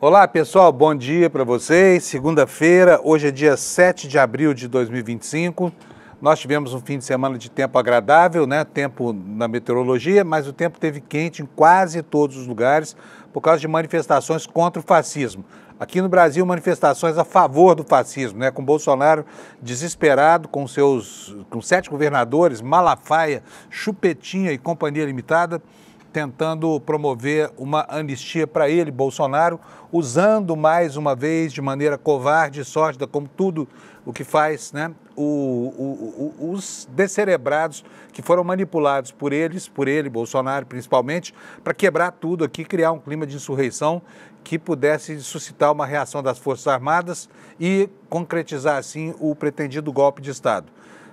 Olá pessoal, bom dia para vocês. Segunda-feira, hoje é dia 7 de abril de 2025. Nós tivemos um fim de semana de tempo agradável, né? Tempo na meteorologia, mas o tempo esteve quente em quase todos os lugares por causa de manifestações contra o fascismo. Aqui no Brasil, manifestações a favor do fascismo, né? Com Bolsonaro desesperado, com 7 governadores, Malafaia, Chupetinha e Companhia Limitada, tentando promover uma anistia para ele, Bolsonaro, usando mais uma vez, de maneira covarde e sórdida, como tudo o que faz, né, os descerebrados que foram manipulados por ele, Bolsonaro principalmente, para quebrar tudo aqui, criar um clima de insurreição que pudesse suscitar uma reação das Forças Armadas e concretizar, assim, o pretendido golpe de Estado.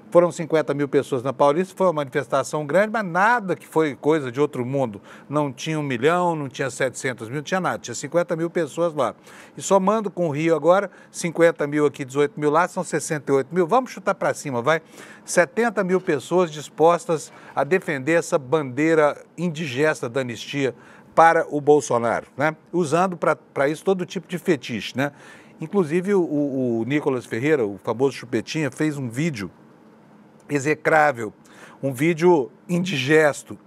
Foram 50 mil pessoas na Paulista, foi uma manifestação grande, mas nada que foi coisa de outro mundo. Não tinha 1 milhão, não tinha 700 mil, não tinha nada, tinha 50 mil pessoas lá. E somando com o Rio agora, 50 mil aqui, 18 mil lá, são 68 mil. Vamos chutar para cima, vai. 70 mil pessoas dispostas a defender essa bandeira indigesta da anistia para o Bolsonaro, né? Usando para isso todo tipo de fetiche, né? Inclusive o Nicolas Ferreira, o famoso Chupetinha, fez um vídeo execrável, um vídeo indigesto,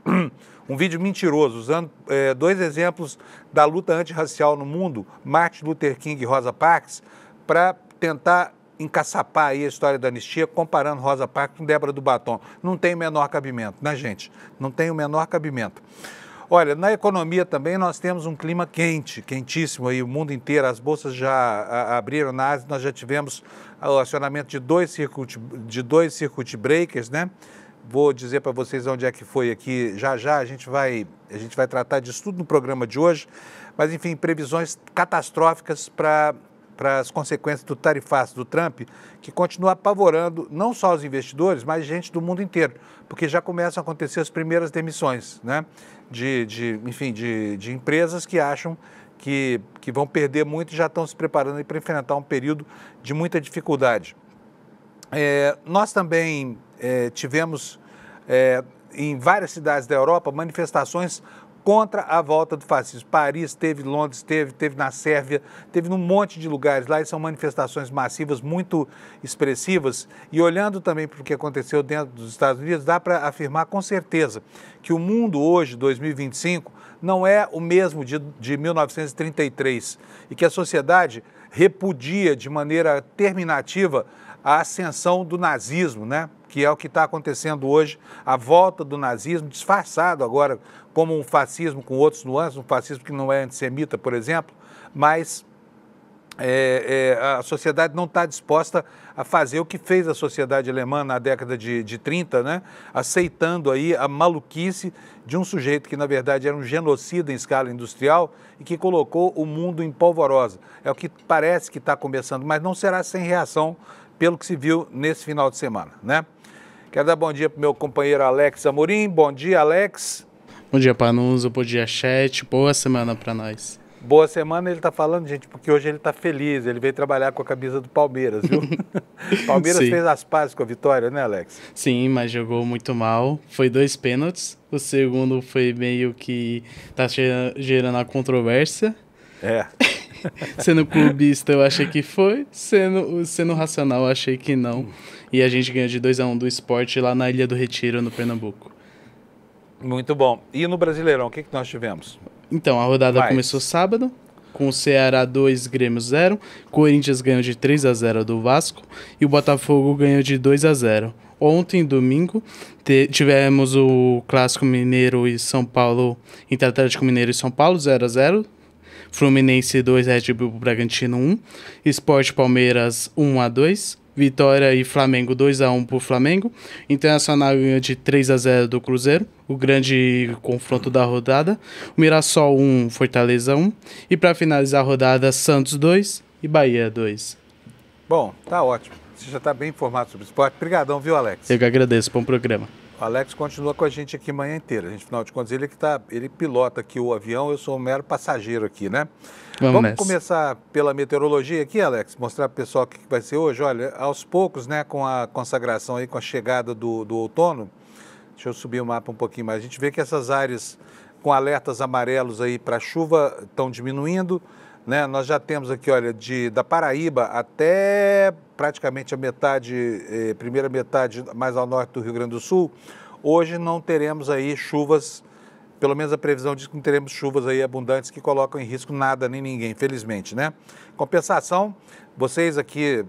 um vídeo mentiroso, usando dois exemplos da luta antirracial no mundo, Martin Luther King e Rosa Parks, para tentar encaçapar aí a história da anistia, comparando Rosa Parks com Débora do Batom. Não tem o menor cabimento, né, gente? Não tem o menor cabimento. Olha, na economia também nós temos um clima quente, quentíssimo aí, o mundo inteiro, as bolsas já abriram na Ásia, nós já tivemos o acionamento de dois circuit breakers, né? Vou dizer para vocês onde é que foi aqui, já a gente vai tratar disso tudo no programa de hoje, mas enfim, previsões catastróficas para as consequências do tarifaço do Trump, que continua apavorando não só os investidores, mas gente do mundo inteiro, porque já começam a acontecer as primeiras demissões, né? De empresas que acham que vão perder muito e já estão se preparando para enfrentar um período de muita dificuldade. Nós também tivemos em várias cidades da Europa manifestações contra a volta do fascismo. Paris teve, Londres teve na Sérvia, teve num monte de lugares lá, e são manifestações massivas muito expressivas. E olhando também para o que aconteceu dentro dos Estados Unidos, dá para afirmar com certeza que o mundo hoje, 2025, não é o mesmo de 1933 e que a sociedade repudia de maneira terminativa a ascensão do nazismo, né? Que é o que está acontecendo hoje, a volta do nazismo, disfarçado agora como um fascismo com outros nuances, um fascismo que não é antissemita, por exemplo, mas a sociedade não está disposta a fazer o que fez a sociedade alemã na década de 30, né? Aceitando aí a maluquice de um sujeito que, na verdade, era um genocida em escala industrial e que colocou o mundo em polvorosa. É o que parece que está começando, mas não será sem reação, pelo que se viu nesse final de semana, né? Quero dar bom dia para o meu companheiro Alex Amorim. Bom dia, Alex. Bom dia, Panuso. Bom dia, chat. Boa semana para nós. Boa semana, ele está falando, gente, porque hoje ele está feliz. Ele veio trabalhar com a camisa do Palmeiras, viu? Palmeiras fez as pazes com a vitória, né, Alex? Sim, mas jogou muito mal. Foi 2 pênaltis. O segundo foi meio que tá gerando a controvérsia. Sendo clubista, eu achei que foi. Sendo racional, eu achei que não. E a gente ganhou de 2-1 do Sport lá na Ilha do Retiro, no Pernambuco. Muito bom. E no Brasileirão, o que nós tivemos? Então, a rodada começou sábado, com o Ceará 2, Grêmio 0. Corinthians ganhou de 3-0 do Vasco e o Botafogo ganhou de 2-0. Ontem, domingo, tivemos o Clássico Mineiro e São Paulo, entre Atlético Mineiro e São Paulo, 0-0. Fluminense 2, Red Bull Bragantino 1. Sport Palmeiras 1-2. Vitória e Flamengo 2-1 para o Flamengo. Internacional ganhou de 3-0 do Cruzeiro, o grande confronto da rodada. O Mirassol 1, Fortaleza 1. E para finalizar a rodada, Santos 2 e Bahia 2. Bom, tá ótimo. Você já está bem informado sobre o esporte. Obrigadão, viu, Alex? Eu que agradeço, bom programa. O Alex continua com a gente aqui a manhã inteira. Afinal de contas, ele pilota aqui o avião, eu sou um mero passageiro aqui, né? Vamos começar pela meteorologia aqui, Alex, mostrar para o pessoal o que vai ser hoje. Olha, aos poucos, né, com a consagração aí, com a chegada do outono, deixa eu subir o mapa um pouquinho mais, a gente vê que essas áreas com alertas amarelos aí para chuva estão diminuindo, né? Nós já temos aqui, olha, da Paraíba até praticamente a metade, primeira metade mais ao norte do Rio Grande do Sul. Hoje não teremos aí chuvas, pelo menos a previsão diz que não teremos chuvas aí abundantes que colocam em risco nada nem ninguém, felizmente, né? Compensação, vocês aqui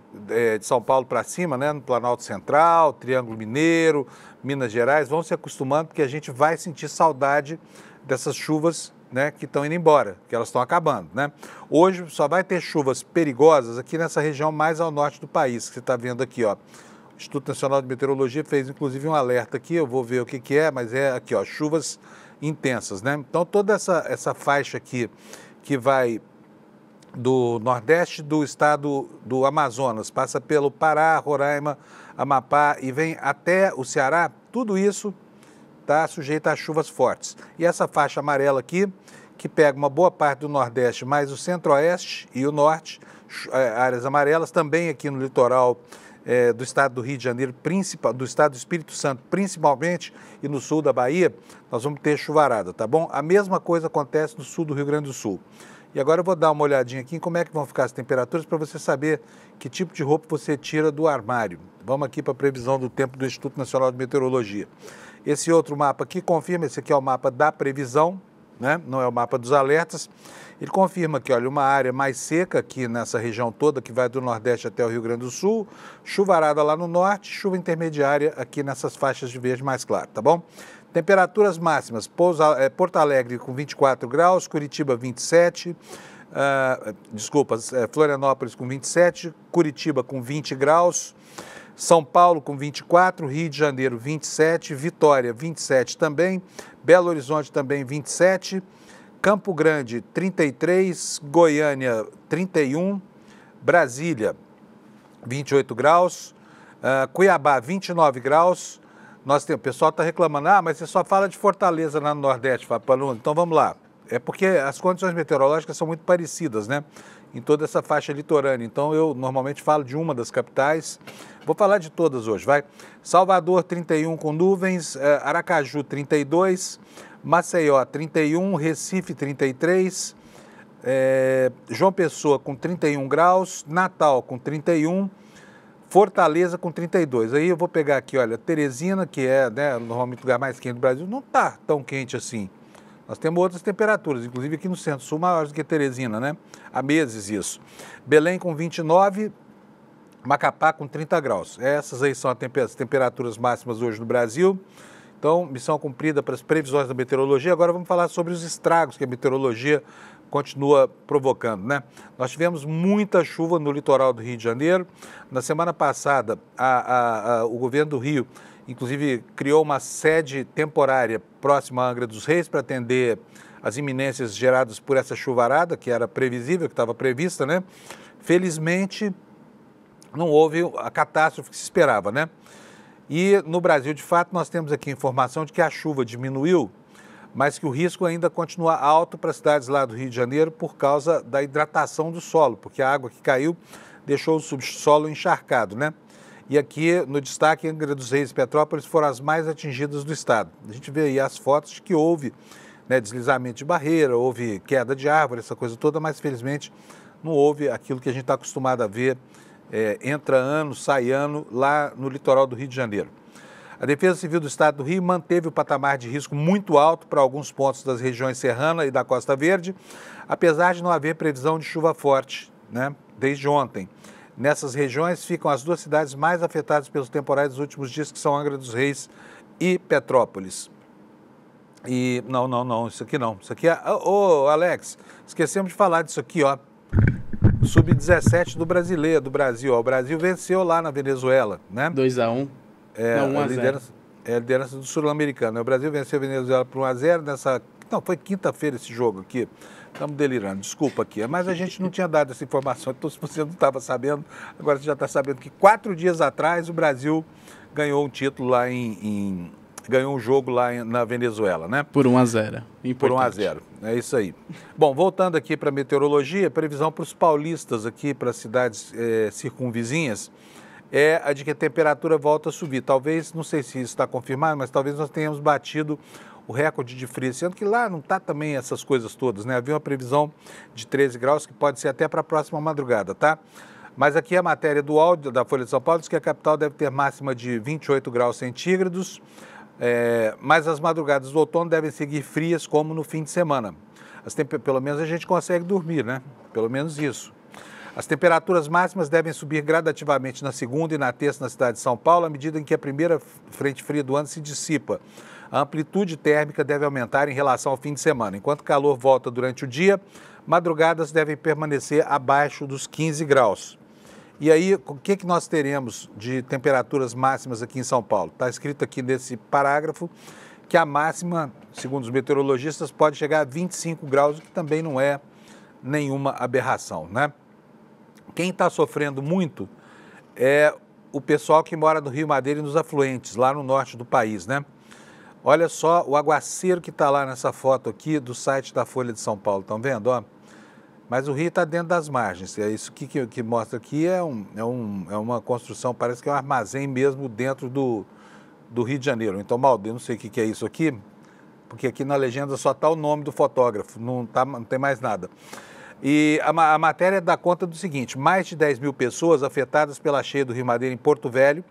de São Paulo para cima, né, no Planalto Central, Triângulo Mineiro, Minas Gerais, vão se acostumando porque a gente vai sentir saudade dessas chuvas, né, que estão indo embora, que elas estão acabando, né? Hoje só vai ter chuvas perigosas aqui nessa região mais ao norte do país, que você está vendo aqui, ó. O Instituto Nacional de Meteorologia fez inclusive um alerta aqui, eu vou ver o que é, mas é aqui, ó, chuvas intensas, né? Então toda essa faixa aqui que vai do nordeste do estado do Amazonas, passa pelo Pará, Roraima, Amapá e vem até o Ceará, tudo isso está sujeito a chuvas fortes. E essa faixa amarela aqui, que pega uma boa parte do Nordeste, mais o Centro-Oeste e o Norte, áreas amarelas, também aqui no litoral do estado do Rio de Janeiro, do estado do Espírito Santo, principalmente, e no sul da Bahia, nós vamos ter chuvarada, tá bom? A mesma coisa acontece no sul do Rio Grande do Sul. E agora eu vou dar uma olhadinha aqui em como é que vão ficar as temperaturas para você saber que tipo de roupa você tira do armário. Vamos aqui para a previsão do tempo do Instituto Nacional de Meteorologia. Esse outro mapa aqui confirma, esse aqui é o mapa da previsão, né? Não é o mapa dos alertas. Ele confirma que, olha, uma área mais seca aqui nessa região toda, que vai do Nordeste até o Rio Grande do Sul, chuvarada lá no Norte, chuva intermediária aqui nessas faixas de verde mais claro, tá bom? Temperaturas máximas, Porto Alegre com 24 graus, Curitiba 27, Florianópolis com 27, Curitiba com 20 graus, São Paulo com 24, Rio de Janeiro 27, Vitória 27 também, Belo Horizonte também 27, Campo Grande 33, Goiânia 31, Brasília 28 graus, Cuiabá 29 graus. O pessoal está reclamando, mas você só fala de Fortaleza lá no Nordeste, Fábio. Então vamos lá. É porque as condições meteorológicas são muito parecidas, né? Em toda essa faixa litorânea. Então eu normalmente falo de uma das capitais. Vou falar de todas hoje, vai. Salvador 31 com nuvens, Aracaju 32, Maceió 31, Recife 33, João Pessoa com 31 graus, Natal com 31, Fortaleza com 32. Aí eu vou pegar aqui, olha, Teresina, que é, né, normalmente o lugar mais quente do Brasil, não está tão quente assim. Nós temos outras temperaturas, inclusive aqui no Centro-Sul, maiores do que Teresina, né? Há meses isso. Belém com 29, Macapá com 30 graus. Essas aí são as temperaturas máximas hoje no Brasil. Então, missão cumprida para as previsões da meteorologia. Agora vamos falar sobre os estragos que a meteorologia continua provocando, né? Nós tivemos muita chuva no litoral do Rio de Janeiro. Na semana passada, o governo do Rio, inclusive, criou uma sede temporária próxima à Angra dos Reis para atender as iminências geradas por essa chuvarada, que era previsível, que estava prevista, né? Felizmente, não houve a catástrofe que se esperava, né? E no Brasil, de fato, nós temos aqui informação de que a chuva diminuiu, mas que o risco ainda continua alto para as cidades lá do Rio de Janeiro por causa da hidratação do solo, porque a água que caiu deixou o subsolo encharcado, né? E aqui, no destaque, Angra dos Reis e Petrópolis foram as mais atingidas do estado. A gente vê aí as fotos de que houve, né, deslizamento de barreira, houve queda de árvore, essa coisa toda, mas felizmente não houve aquilo que a gente está acostumado a ver, entra ano, sai ano, lá no litoral do Rio de Janeiro. A Defesa Civil do Estado do Rio manteve o patamar de risco muito alto para alguns pontos das regiões serrana e da Costa Verde, apesar de não haver previsão de chuva forte, né, desde ontem. Nessas regiões ficam as duas cidades mais afetadas pelos temporais dos últimos dias, que são Angra dos Reis e Petrópolis. E não, isso aqui não. Isso aqui é... Alex, esquecemos de falar disso aqui, ó. Sub-17 do Brasil. Ó. O Brasil venceu lá na Venezuela, né? 2-1. Não, 1-0. É a liderança do Sul-Americano. O Brasil venceu a Venezuela por 1-0 nessa... Não, foi quinta-feira esse jogo aqui. Estamos delirando, desculpa aqui. Mas a gente não tinha dado essa informação, então se você não estava sabendo, agora você já está sabendo que 4 dias atrás o Brasil ganhou um título lá ganhou um jogo lá na Venezuela, né? Por 1-0. Por 1-0, é isso aí. Bom, voltando aqui para a meteorologia, previsão para os paulistas aqui, para as cidades circunvizinhas, é a de que a temperatura volta a subir. Talvez, não sei se isso está confirmado, mas talvez nós tenhamos batido o recorde de frio, sendo que lá não está também essas coisas todas, né? Havia uma previsão de 13 graus que pode ser até para a próxima madrugada, tá? Mas aqui a matéria do áudio da Folha de São Paulo diz que a capital deve ter máxima de 28 graus centígrados, mas as madrugadas do outono devem seguir frias como no fim de semana. Pelo menos a gente consegue dormir, né? Pelo menos isso. As temperaturas máximas devem subir gradativamente na segunda e na terça na cidade de São Paulo, à medida em que a primeira frente fria do ano se dissipa. A amplitude térmica deve aumentar em relação ao fim de semana. Enquanto o calor volta durante o dia, madrugadas devem permanecer abaixo dos 15 graus. E aí, o que nós teremos de temperaturas máximas aqui em São Paulo? Está escrito aqui nesse parágrafo que a máxima, segundo os meteorologistas, pode chegar a 25 graus, o que também não é nenhuma aberração, né? Quem está sofrendo muito é o pessoal que mora no Rio Madeira e nos afluentes, lá no norte do país, né? Olha só o aguaceiro que está lá nessa foto aqui do site da Folha de São Paulo, estão vendo? Ó? Mas o rio está dentro das margens, é isso que mostra aqui, é uma construção, parece que é um armazém mesmo dentro do Rio de Janeiro. Então, Maldo, eu não sei o que é isso aqui, porque aqui na legenda só está o nome do fotógrafo, não tem mais nada. E a matéria dá conta do seguinte: mais de 10 mil pessoas afetadas pela cheia do Rio Madeira em Porto Velho,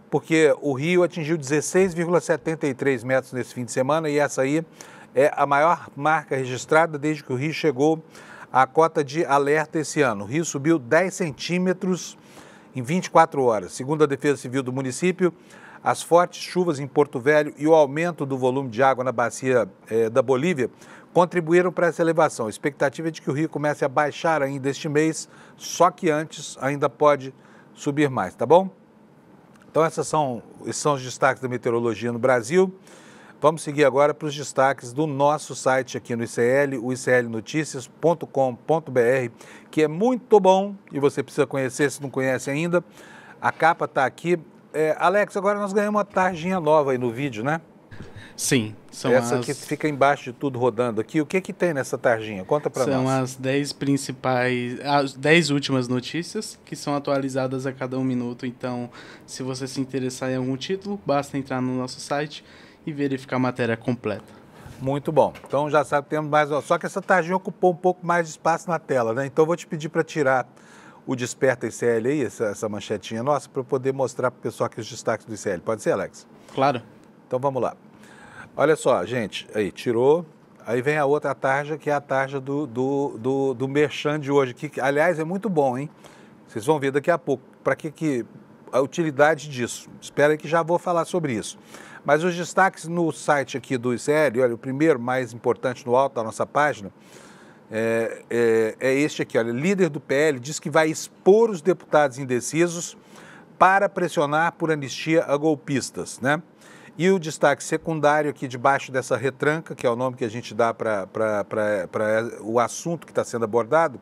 porque o rio atingiu 16,73 metros nesse fim de semana e essa aí é a maior marca registrada desde que o rio chegou à cota de alerta esse ano. O rio subiu 10 centímetros em 24 horas. Segundo a Defesa Civil do município, as fortes chuvas em Porto Velho e o aumento do volume de água na bacia da Bolívia contribuíram para essa elevação. A expectativa é de que o rio comece a baixar ainda este mês, só que antes ainda pode subir mais, tá bom? Então esses são os destaques da meteorologia no Brasil. Vamos seguir agora para os destaques do nosso site aqui no ICL, o iclnoticias.com.br, que é muito bom e você precisa conhecer se não conhece ainda. A capa está aqui. Alex, agora nós ganhamos uma tarjinha nova aí no vídeo, né? Sim. Essa que fica embaixo de tudo rodando aqui. O que tem nessa tarjinha? Conta para nós. São as 10 principais, as 10 últimas notícias que são atualizadas a cada 1 minuto. Então, se você se interessar em algum título, basta entrar no nosso site e verificar a matéria completa. Muito bom. Então já sabe, temos mais. Só que essa tarjinha ocupou um pouco mais de espaço na tela, né? Então eu vou te pedir para tirar o Desperta ICL aí, essa manchetinha nossa, para eu poder mostrar para o pessoal aqui os destaques do ICL. Pode ser, Alex? Claro. Então vamos lá. Olha só, gente, aí tirou, aí vem a outra tarja, que é a tarja do Merchan de hoje, que aliás é muito bom, hein? Vocês vão ver daqui a pouco, para que a utilidade disso. Espera aí que já vou falar sobre isso. Mas os destaques no site aqui do ICL, olha, o primeiro, mais importante no alto da nossa página, é este aqui, olha, líder do PL diz que vai expor os deputados indecisos para pressionar por anistia a golpistas, né? E o destaque secundário aqui debaixo dessa retranca, que é o nome que a gente dá para o assunto que está sendo abordado,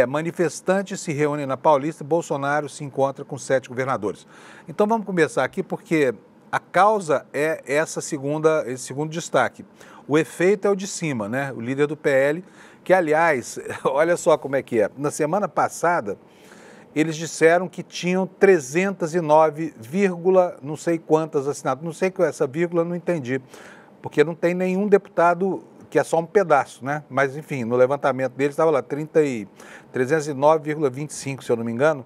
manifestantes se reúnem na Paulista, Bolsonaro se encontra com 7 governadores. Então vamos começar aqui porque a causa é esse segundo destaque. O efeito é o de cima, né? O líder do PL, que aliás, olha só como é que é. Na semana passada, eles disseram que tinham 309, não sei quantas assinaturas. Não sei que essa vírgula, não entendi, porque não tem nenhum deputado, que é só um pedaço, né? Mas, enfim, no levantamento deles estava lá 309,25, se eu não me engano.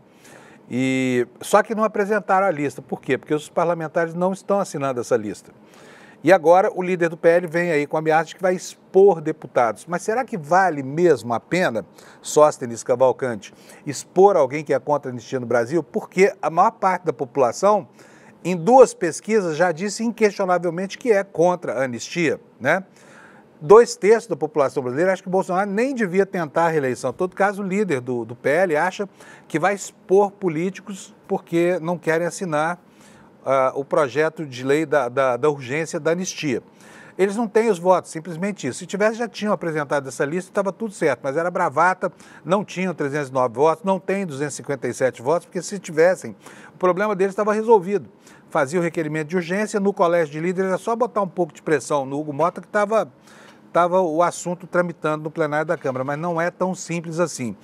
Só que não apresentaram a lista. Por quê? Porque os parlamentares não estão assinando essa lista. E agora o líder do PL vem aí com a ameaça de que vai expor deputados. Mas será que vale mesmo a pena, Sóstenes Cavalcante, expor alguém que é contra a anistia no Brasil? Porque a maior parte da população, em 2 pesquisas, já disse inquestionavelmente que é contra a anistia, né? 2/3 da população brasileira acha que o Bolsonaro nem devia tentar a reeleição. Em todo caso, o líder do PL acha que vai expor políticos porque não querem assinar o projeto de lei da urgência da anistia. Eles não têm os votos, simplesmente isso. Se tivesse, já tinham apresentado essa lista, estava tudo certo, mas era bravata, não tinham 309 votos, não tem 257 votos, porque se tivessem, o problema deles estava resolvido. Fazia o requerimento de urgência, no colégio de líderes era só botar um pouco de pressão no Hugo Mota, que estava o assunto tramitando no plenário da Câmara, mas não é tão simples assim.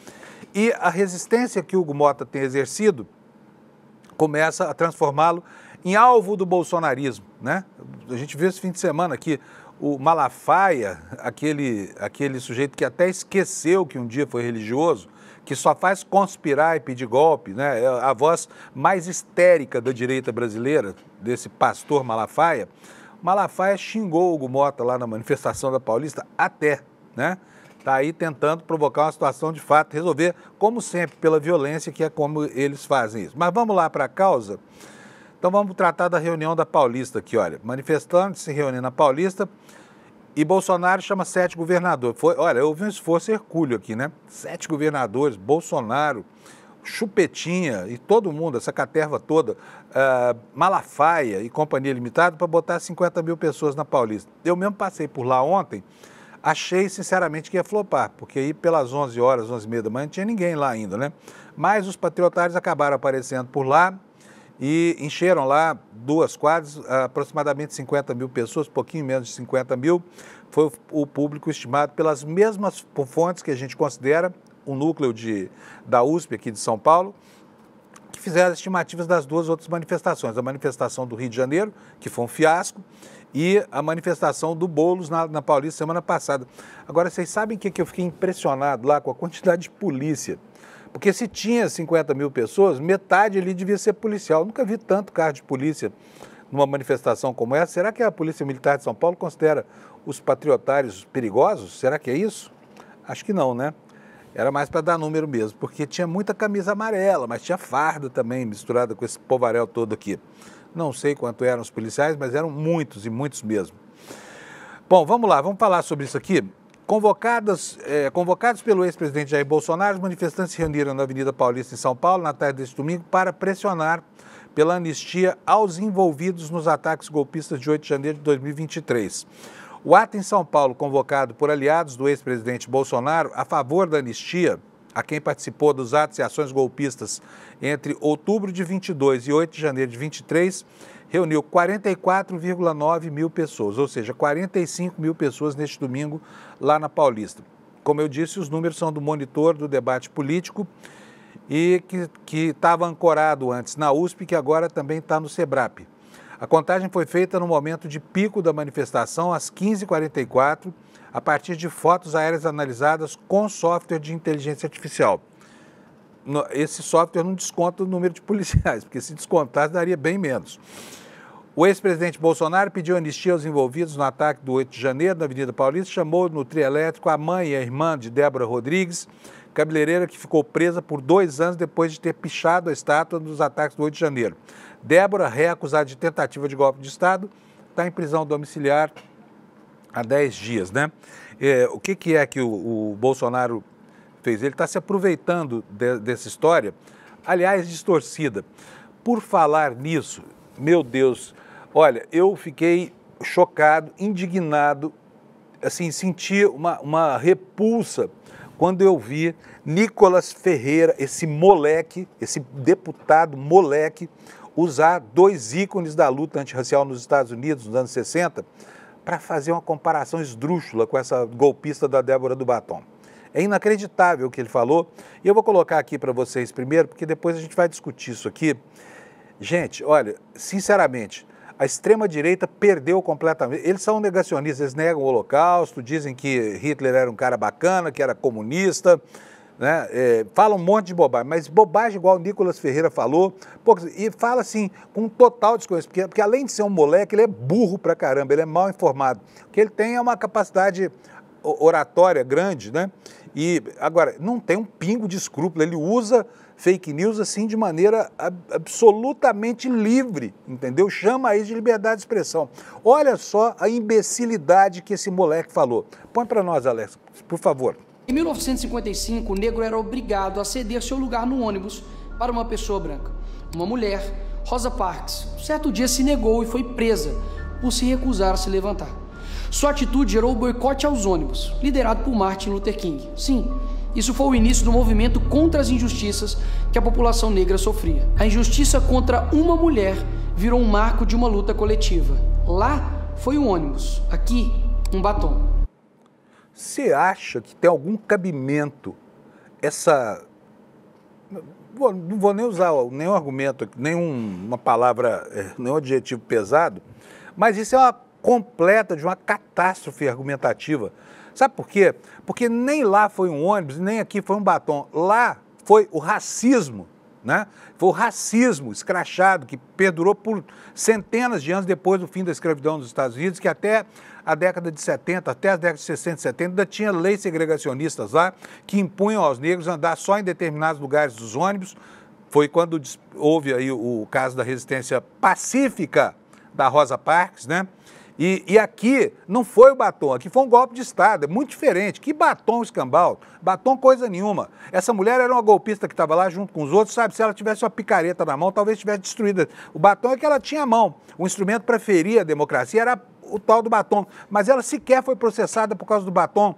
E a resistência que o Hugo Mota tem exercido começa a transformá-lo em alvo do bolsonarismo, né? A gente viu esse fim de semana aqui o Malafaia, aquele sujeito que até esqueceu que um dia foi religioso, que só faz conspirar e pedir golpe, né? É a voz mais histérica da direita brasileira, desse pastor Malafaia. Malafaia xingou o Hugo Mota lá na manifestação da Paulista até, né? Está aí tentando provocar uma situação de fato, resolver, como sempre, pela violência, que é como eles fazem isso. Mas vamos lá para a causa. Então vamos tratar da reunião da Paulista aqui, olha. Manifestantes se reúnem na Paulista e Bolsonaro chama 7 governadores. Olha, houve um esforço hercúleo aqui, né? 7 governadores, Bolsonaro, Chupetinha e todo mundo, essa caterva toda, Malafaia e Companhia Limitada, para botar 50 mil pessoas na Paulista. Eu mesmo passei por lá ontem, achei sinceramente que ia flopar, porque aí pelas 11 horas, 11h30 da manhã, não tinha ninguém lá ainda, né? Mas os patriotários acabaram aparecendo por lá, e encheram lá 2 quadras, aproximadamente 50 mil pessoas, pouquinho menos de 50 mil, foi o público estimado pelas mesmas fontes que a gente considera, o núcleo da USP aqui de São Paulo, que fizeram as estimativas das 2 outras manifestações, a manifestação do Rio de Janeiro, que foi um fiasco, e a manifestação do Boulos na Paulista semana passada. Agora, vocês sabem o que eu fiquei impressionado lá com a quantidade de polícia? Porque se tinha 50 mil pessoas, metade ali devia ser policial. Eu nunca vi tanto carro de polícia numa manifestação como essa. Será que a Polícia Militar de São Paulo considera os patriotários perigosos? Será que é isso? Acho que não, né? Era mais para dar número mesmo, porque tinha muita camisa amarela, mas tinha farda também misturada com esse povaréu todo aqui. Não sei quanto eram os policiais, mas eram muitos e muitos mesmo. Bom, vamos lá, vamos falar sobre isso aqui. Convocados pelo ex-presidente Jair Bolsonaro, os manifestantes se reuniram na Avenida Paulista, em São Paulo, na tarde deste domingo, para pressionar pela anistia aos envolvidos nos ataques golpistas de 8 de janeiro de 2023. O ato em São Paulo, convocado por aliados do ex-presidente Bolsonaro a favor da anistia a quem participou dos atos e ações golpistas entre outubro de 22 e 8 de janeiro de 23, reuniu 44,9 mil pessoas, ou seja, 45 mil pessoas neste domingo lá na Paulista. Como eu disse, os números são do monitor do debate político e que estava ancorado antes na USP, que agora também está no SEBRAP. A contagem foi feita no momento de pico da manifestação, às 15h44, a partir de fotos aéreas analisadas com software de inteligência artificial. Esse software não desconta o número de policiais, porque se descontasse daria bem menos. O ex-presidente Bolsonaro pediu anistia aos envolvidos no ataque do 8 de janeiro na Avenida Paulista, chamou no trio elétrico a mãe e a irmã de Débora Rodrigues, cabeleireira que ficou presa por 2 anos depois de ter pichado a estátua dos ataques do 8 de janeiro. Débora, réu acusada de tentativa de golpe de Estado, está em prisão domiciliar há 10 dias, né? O que é que o Bolsonaro fez? Ele está se aproveitando dessa história, aliás, distorcida. Por falar nisso, meu Deus, olha, eu fiquei chocado, indignado, assim, senti uma repulsa quando eu vi Nicolas Ferreira, esse moleque, esse deputado moleque, usar 2 ícones da luta antirracial nos Estados Unidos nos anos 60 para fazer uma comparação esdrúxula com essa golpista da Débora do Batom. É inacreditável o que ele falou, e eu vou colocar aqui para vocês primeiro, porque depois a gente vai discutir isso aqui. Gente, olha, sinceramente, a extrema-direita perdeu completamente. Eles são negacionistas, eles negam o Holocausto, dizem que Hitler era um cara bacana, que era comunista, né? Falam um monte de bobagem, mas bobagem igual o Nicolas Ferreira falou, e fala assim, com total desconhecimento, porque além de ser um moleque, ele é burro pra caramba, ele é mal informado. O que ele tem é uma capacidade oratória grande, né? E, agora, não tem um pingo de escrúpulo, ele usa fake news assim de maneira absolutamente livre, entendeu? Chama aí de liberdade de expressão. Olha só a imbecilidade que esse moleque falou. Põe para nós, Alex, por favor. Em 1955, o negro era obrigado a ceder seu lugar no ônibus para uma pessoa branca. Uma mulher, Rosa Parks, certo dia se negou e foi presa por se recusar a se levantar. Sua atitude gerou o boicote aos ônibus, liderado por Martin Luther King. Sim, isso foi o início do movimento contra as injustiças que a população negra sofria. A injustiça contra uma mulher virou um marco de uma luta coletiva. Lá foi o ônibus, aqui um batom. Você acha que tem algum cabimento essa... Não vou nem usar nenhum argumento, nenhuma palavra, nenhum adjetivo pesado, mas isso é uma completa de uma catástrofe argumentativa. Sabe por quê? Porque nem lá foi um ônibus, nem aqui foi um batom. Lá foi o racismo, né? Foi o racismo escrachado que perdurou por centenas de anos depois do fim da escravidão nos Estados Unidos, que até a década de 70, até as décadas de 60 e 70, ainda tinha leis segregacionistas lá que impunham aos negros andar só em determinados lugares dos ônibus. Foi quando houve aí o caso da resistência pacífica da Rosa Parks, né? E aqui não foi o batom, aqui foi um golpe de Estado, é muito diferente. Que batom escambau? Batom coisa nenhuma. Essa mulher era uma golpista que estava lá junto com os outros, sabe? Se ela tivesse uma picareta na mão, talvez tivesse destruída. O batom é que ela tinha a mão. O instrumento para ferir a democracia era o tal do batom. Mas ela sequer foi processada por causa do batom.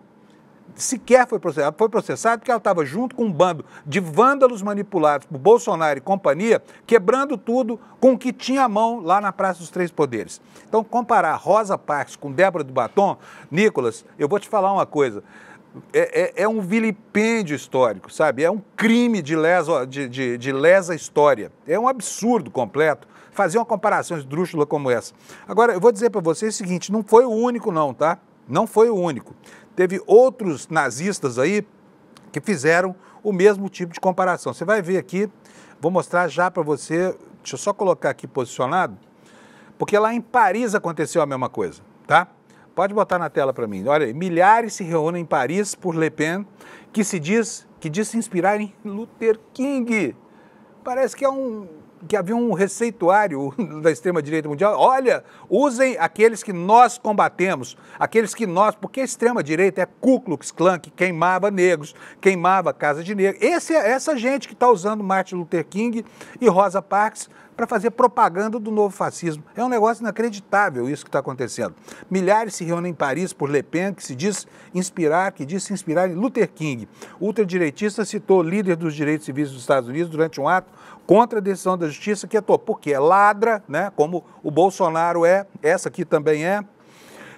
Sequer foi processada. Foi processada porque ela estava junto com um bando de vândalos manipulados por Bolsonaro e companhia, quebrando tudo com o que tinha à mão lá na Praça dos Três Poderes. Então, comparar Rosa Parks com Débora do Batom, Nicolas, eu vou te falar uma coisa, é um vilipêndio histórico, sabe? É um crime de lesa história. É um absurdo completo fazer uma comparação esdrúxula como essa. Agora, eu vou dizer para vocês o seguinte, não foi o único não, tá? Não foi o único. Teve outros nazistas aí que fizeram o mesmo tipo de comparação. Você vai ver aqui, vou mostrar já para você, deixa eu só colocar aqui posicionado, porque lá em Paris aconteceu a mesma coisa, tá? Pode botar na tela para mim. Olha aí, milhares se reúnem em Paris por Le Pen, que diz se inspirar em Luther King. Parece que havia um receituário da extrema-direita mundial. Olha, usem aqueles que nós combatemos, porque a extrema-direita é Ku Klux Klan, que queimava negros, queimava a casa de negros. Essa gente que está usando Martin Luther King e Rosa Parks para fazer propaganda do novo fascismo. É um negócio inacreditável isso que está acontecendo. Milhares se reúnem em Paris por Le Pen, que diz se inspirar em Luther King. O ultradireitista citou o líder dos direitos civis dos Estados Unidos durante um ato contra a decisão da justiça que atuou, porque é ladra, né, como o Bolsonaro é, essa aqui também é.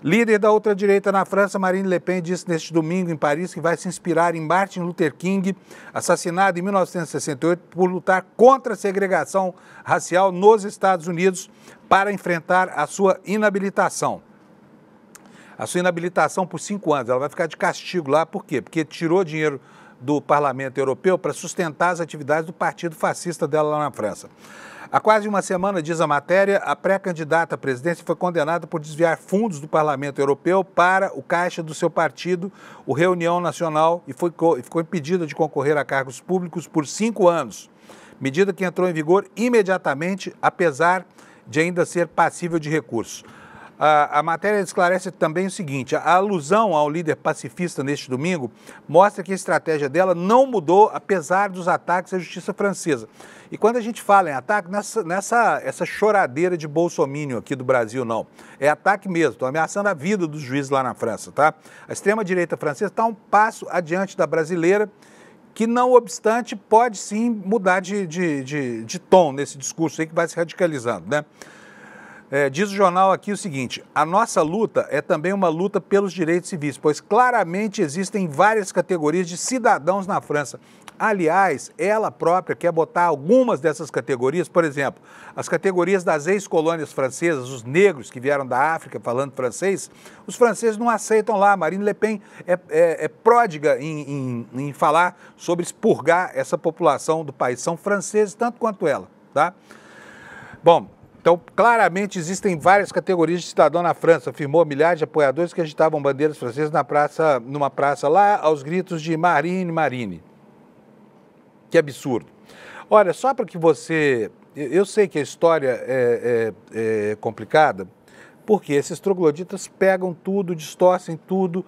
Líder da ultradireita na França, Marine Le Pen, disse neste domingo em Paris que vai se inspirar em Martin Luther King, assassinado em 1968 por lutar contra a segregação racial nos Estados Unidos para enfrentar a sua inabilitação. A sua inabilitação por 5 anos. Ela vai ficar de castigo lá, por quê? Porque tirou dinheiro do Parlamento Europeu para sustentar as atividades do partido fascista dela lá na França. Há quase uma semana, diz a matéria, a pré-candidata à presidência foi condenada por desviar fundos do Parlamento Europeu para o caixa do seu partido, o Reunião Nacional, e ficou impedida de concorrer a cargos públicos por 5 anos. Medida que entrou em vigor imediatamente, apesar de ainda ser passível de recurso. A matéria esclarece também o seguinte, a alusão ao líder pacifista neste domingo mostra que a estratégia dela não mudou, apesar dos ataques à justiça francesa. E quando a gente fala em ataque, essa choradeira de bolsominion aqui do Brasil, não. É ataque mesmo, estão ameaçando a vida dos juízes lá na França, tá? A extrema-direita francesa está um passo adiante da brasileira, que não obstante pode sim mudar de tom nesse discurso aí que vai se radicalizando, né? Diz o jornal aqui o seguinte, a nossa luta é também uma luta pelos direitos civis, pois claramente existem várias categorias de cidadãos na França. Aliás, ela própria quer botar algumas dessas categorias, por exemplo, as categorias das ex-colônias francesas, os negros que vieram da África falando francês, os franceses não aceitam lá. Marine Le Pen é pródiga em falar sobre expurgar essa população do país. São franceses tanto quanto ela, tá? Bom, então, claramente, existem várias categorias de cidadão na França, afirmou milhares de apoiadores que agitavam bandeiras francesas numa praça lá, aos gritos de Marine, Marine. Que absurdo. Olha, só para que você... Eu sei que a história é complicada, porque esses trogloditas pegam tudo, distorcem tudo,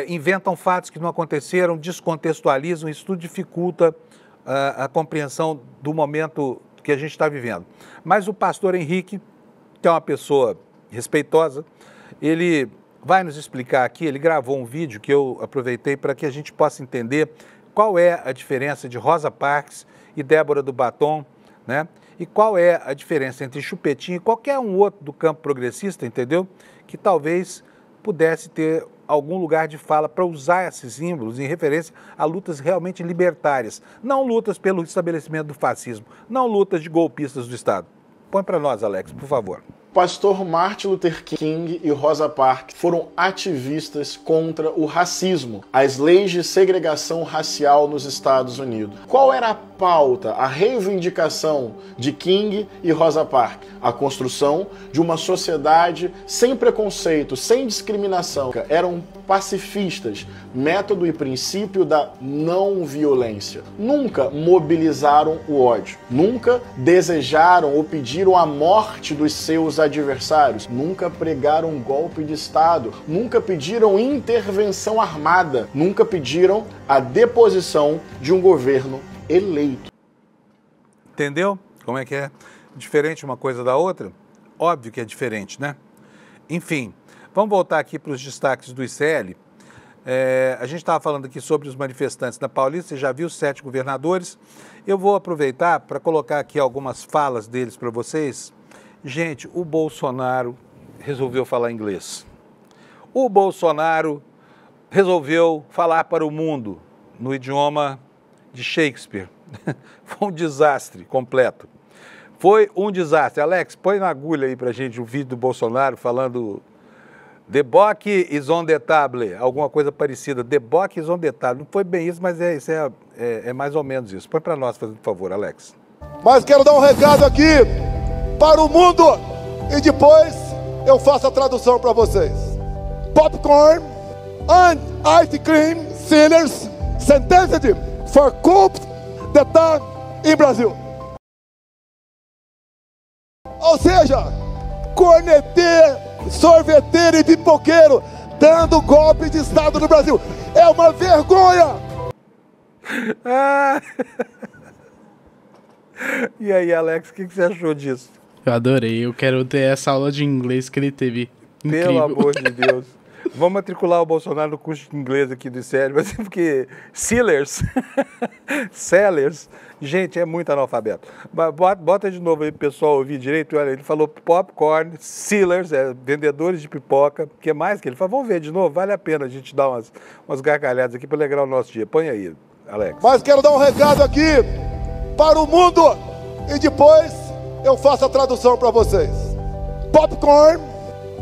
inventam fatos que não aconteceram, descontextualizam, isso tudo dificulta a compreensão do momento que a gente está vivendo. Mas o pastor Henrique, que é uma pessoa respeitosa, ele vai nos explicar aqui, ele gravou um vídeo que eu aproveitei para que a gente possa entender qual é a diferença de Rosa Parks e Débora do Batom, né? E qual é a diferença entre Chupetinho e qualquer um outro do campo progressista, entendeu? Que talvez pudesse ter algum lugar de fala para usar esses símbolos em referência a lutas realmente libertárias, não lutas pelo estabelecimento do fascismo, não lutas de golpistas do Estado. Põe para nós, Alex, por favor. Pastor Martin Luther King e Rosa Parks foram ativistas contra o racismo, as leis de segregação racial nos Estados Unidos. Qual era a pauta, a reivindicação de King e Rosa Parks? A construção de uma sociedade sem preconceito, sem discriminação. Eram pacifistas, método e princípio da não violência. Nunca mobilizaram o ódio, nunca desejaram ou pediram a morte dos seus adversários, nunca pregaram um golpe de Estado, nunca pediram intervenção armada, nunca pediram a deposição de um governo eleito. Entendeu? Como é que é? Diferente uma coisa da outra? Óbvio que é diferente, né? Enfim, vamos voltar aqui para os destaques do ICL. A gente estava falando aqui sobre os manifestantes na Paulista, você já viu os 7 governadores. Eu vou aproveitar para colocar aqui algumas falas deles para vocês. Gente, o Bolsonaro resolveu falar inglês. O Bolsonaro resolveu falar para o mundo no idioma de Shakespeare. Foi um desastre completo. Foi um desastre. Alex, põe na agulha aí para a gente o vídeo do Bolsonaro falando "The book is on the table", alguma coisa parecida. "The book is on the table". Não foi bem isso, mas é mais ou menos isso. Põe para nós, por favor, Alex. Mas quero dar um recado aqui para o mundo e depois eu faço a tradução para vocês. Popcorn and ice cream sellers sentenced for coup d'etat em Brasil. Ou seja, corneteiro, sorveteiro e pipoqueiro dando golpe de Estado no Brasil. É uma vergonha! E aí, Alex, o que você achou disso? Eu adorei, eu quero ter essa aula de inglês que ele teve. Incrível. Pelo amor de Deus. Vamos matricular o Bolsonaro no curso de inglês aqui do ICL, mas porque sellers, gente, é muito analfabeto. Bota de novo aí pro pessoal ouvir direito. Olha, ele falou popcorn, sellers, vendedores de pipoca. O que mais que ele falou? Vamos ver de novo, vale a pena a gente dar umas gargalhadas aqui para alegrar o nosso dia. Põe aí, Alex. Mas quero dar um recado aqui para o mundo e depois eu faço a tradução para vocês. Popcorn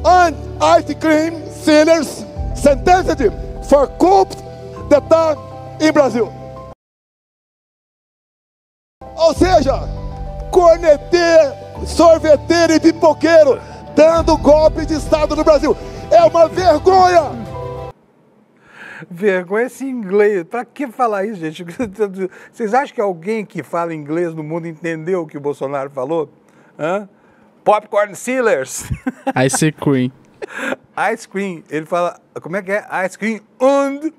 and ice cream sellers sentenced for coup d'etat em Brasil. Ou seja, corneteiro, sorveteiro e pipoqueiro dando golpe de Estado no Brasil. É uma vergonha! Vergonha esse inglês. Pra que falar isso, gente? Vocês acham que alguém que fala inglês no mundo entendeu o que o Bolsonaro falou? Hã? Popcorn sellers. Ice cream. Ice cream. Ele fala, como é que é? Ice cream and...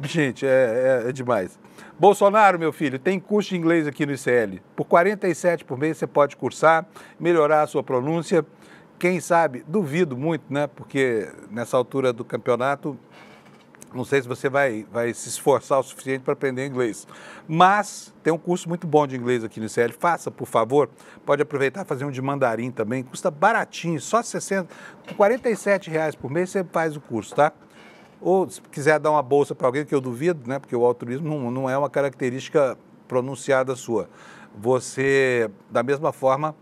Gente, é demais. Bolsonaro, meu filho, tem curso de inglês aqui no ICL. Por 47 por mês você pode cursar, melhorar a sua pronúncia. Quem sabe, duvido muito, né? Porque nessa altura do campeonato, não sei se você vai se esforçar o suficiente para aprender inglês. Mas tem um curso muito bom de inglês aqui no ICL. Faça, por favor. Pode aproveitar e fazer um de mandarim também. Custa baratinho, só 60, com R$47 por mês você faz o curso, tá? Ou se quiser dar uma bolsa para alguém, que eu duvido, né? Porque o altruísmo não é uma característica pronunciada sua. Você, da mesma forma,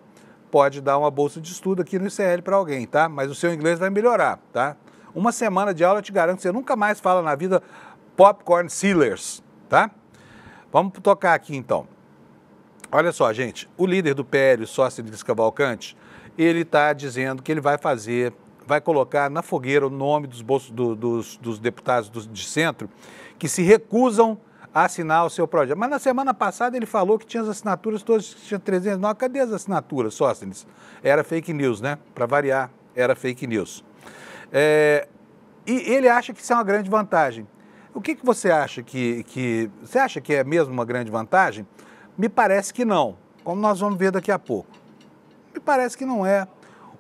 pode dar uma bolsa de estudo aqui no ICL para alguém, tá? Mas o seu inglês vai melhorar, tá? Uma semana de aula, eu te garanto que você nunca mais fala na vida popcorn sellers, tá? Vamos tocar aqui, então. Olha só, gente, o líder do PL, o Sóstenes Cavalcante, ele está dizendo que ele vai colocar na fogueira o nome dos deputados de centro que se recusam a assinar o seu projeto. Mas na semana passada ele falou que tinha as assinaturas todas, tinha 309. Cadê as assinaturas, Sóstenes? Era fake news, né? Para variar, era fake news. E ele acha que isso é uma grande vantagem. O que você acha você acha que é mesmo uma grande vantagem? Me parece que não, como nós vamos ver daqui a pouco. Me parece que não é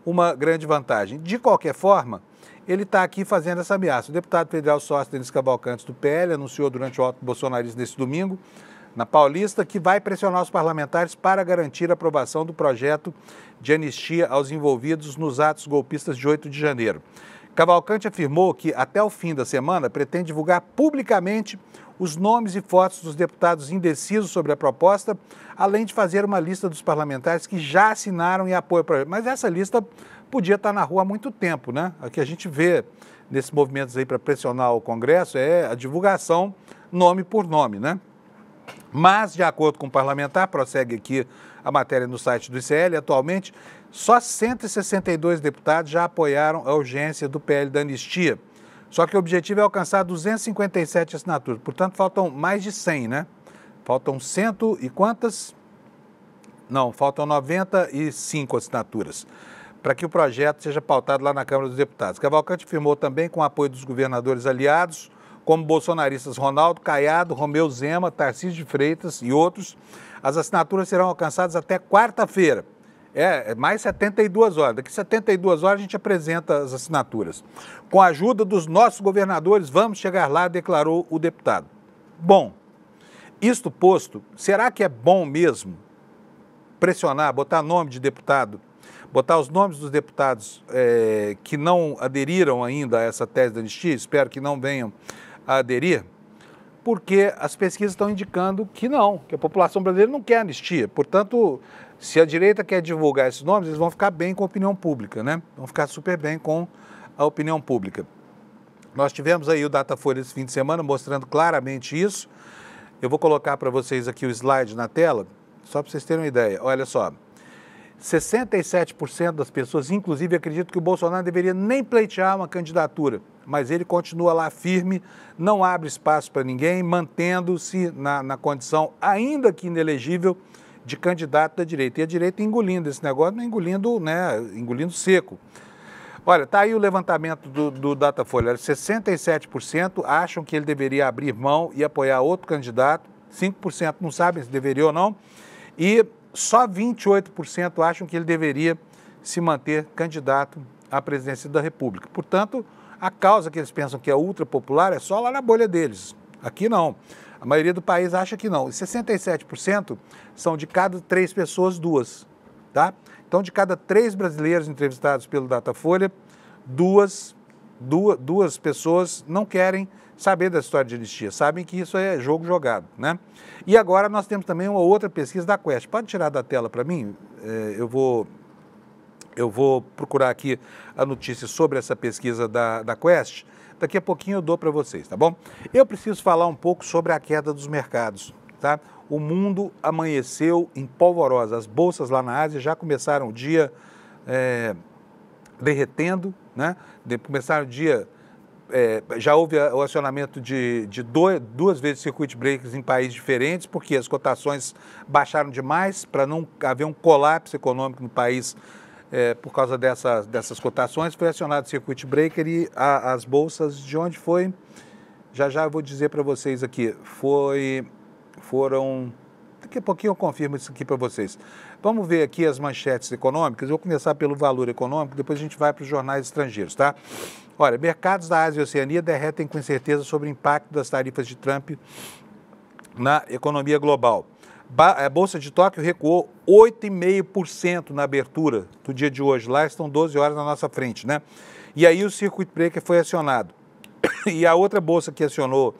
uma grande vantagem. De qualquer forma, ele está aqui fazendo essa ameaça. O deputado federal Sóstenes Cavalcante do PL anunciou durante o ato bolsonarista nesse domingo, na Paulista, que vai pressionar os parlamentares para garantir a aprovação do projeto de anistia aos envolvidos nos atos golpistas de 8 de janeiro. Cavalcante afirmou que, até o fim da semana, pretende divulgar publicamente os nomes e fotos dos deputados indecisos sobre a proposta, além de fazer uma lista dos parlamentares que já assinaram e apoiam o projeto. Mas essa lista podia estar na rua há muito tempo, né? O que a gente vê nesses movimentos aí para pressionar o Congresso é a divulgação nome por nome, né? Mas, de acordo com o parlamentar, prossegue aqui a matéria no site do ICL, atualmente, só 162 deputados já apoiaram a urgência do PL da anistia. Só que o objetivo é alcançar 257 assinaturas, portanto, faltam mais de 100, né? Faltam cento e quantas? Não, faltam 95 assinaturas para que o projeto seja pautado lá na Câmara dos Deputados. Cavalcante afirmou também, com o apoio dos governadores aliados, como bolsonaristas Ronaldo Caiado, Romeu Zema, Tarcísio de Freitas e outros, as assinaturas serão alcançadas até quarta-feira. Mais 72 horas. Daqui 72 horas a gente apresenta as assinaturas. Com a ajuda dos nossos governadores, vamos chegar lá, declarou o deputado. Bom, isto posto, será que é bom mesmo pressionar, botar nome de deputado, botar os nomes dos deputados que não aderiram ainda a essa tese da anistia, espero que não venham a aderir, porque as pesquisas estão indicando que não, que a população brasileira não quer anistia. Portanto, se a direita quer divulgar esses nomes, eles vão ficar bem com a opinião pública, né? Vão ficar super bem com a opinião pública. Nós tivemos aí o Datafolha esse fim de semana mostrando claramente isso. Eu vou colocar para vocês aqui o slide na tela, só para vocês terem uma ideia. Olha só, 67% das pessoas, inclusive, acreditam que o Bolsonaro deveria nem pleitear uma candidatura, mas ele continua lá firme, não abre espaço para ninguém, mantendo-se na condição, ainda que inelegível, de candidato da direita. E a direita engolindo esse negócio, engolindo seco. Olha, está aí o levantamento do Datafolha. 67% acham que ele deveria abrir mão e apoiar outro candidato, 5% não sabem se deveria ou não, e só 28% acham que ele deveria se manter candidato à presidência da República. Portanto, a causa que eles pensam que é ultra popular é só lá na bolha deles. Aqui não. A maioria do país acha que não. E 67% são de cada 3 pessoas, 2. Tá? Então, de cada 3 brasileiros entrevistados pelo Datafolha, duas pessoas não querem saber da história de anistia, sabem que isso é jogo jogado, né? E agora nós temos também uma outra pesquisa da Quest. Pode tirar da tela para mim? Eu vou procurar aqui a notícia sobre essa pesquisa da Quest. Daqui a pouquinho eu dou para vocês, tá bom? Eu preciso falar um pouco sobre a queda dos mercados, tá? O mundo amanheceu em polvorosa. As bolsas lá na Ásia já começaram o dia derretendo, né? Começaram o dia... já houve o acionamento de 2 vezes circuit breakers em países diferentes, porque as cotações baixaram demais para não haver um colapso econômico no país por causa dessas cotações. Foi acionado o circuit breaker e as bolsas de onde foi, já eu vou dizer para vocês aqui, foram... Daqui a pouquinho eu confirmo isso aqui para vocês. Vamos ver aqui as manchetes econômicas. Eu vou começar pelo valor econômico, depois a gente vai para os jornais estrangeiros, tá? Olha, mercados da Ásia e Oceania derretem com incerteza sobre o impacto das tarifas de Trump na economia global. A Bolsa de Tóquio recuou 8,5% na abertura do dia de hoje. Lá estão 12 horas na nossa frente, né? E aí o circuit breaker foi acionado. E a outra bolsa que acionou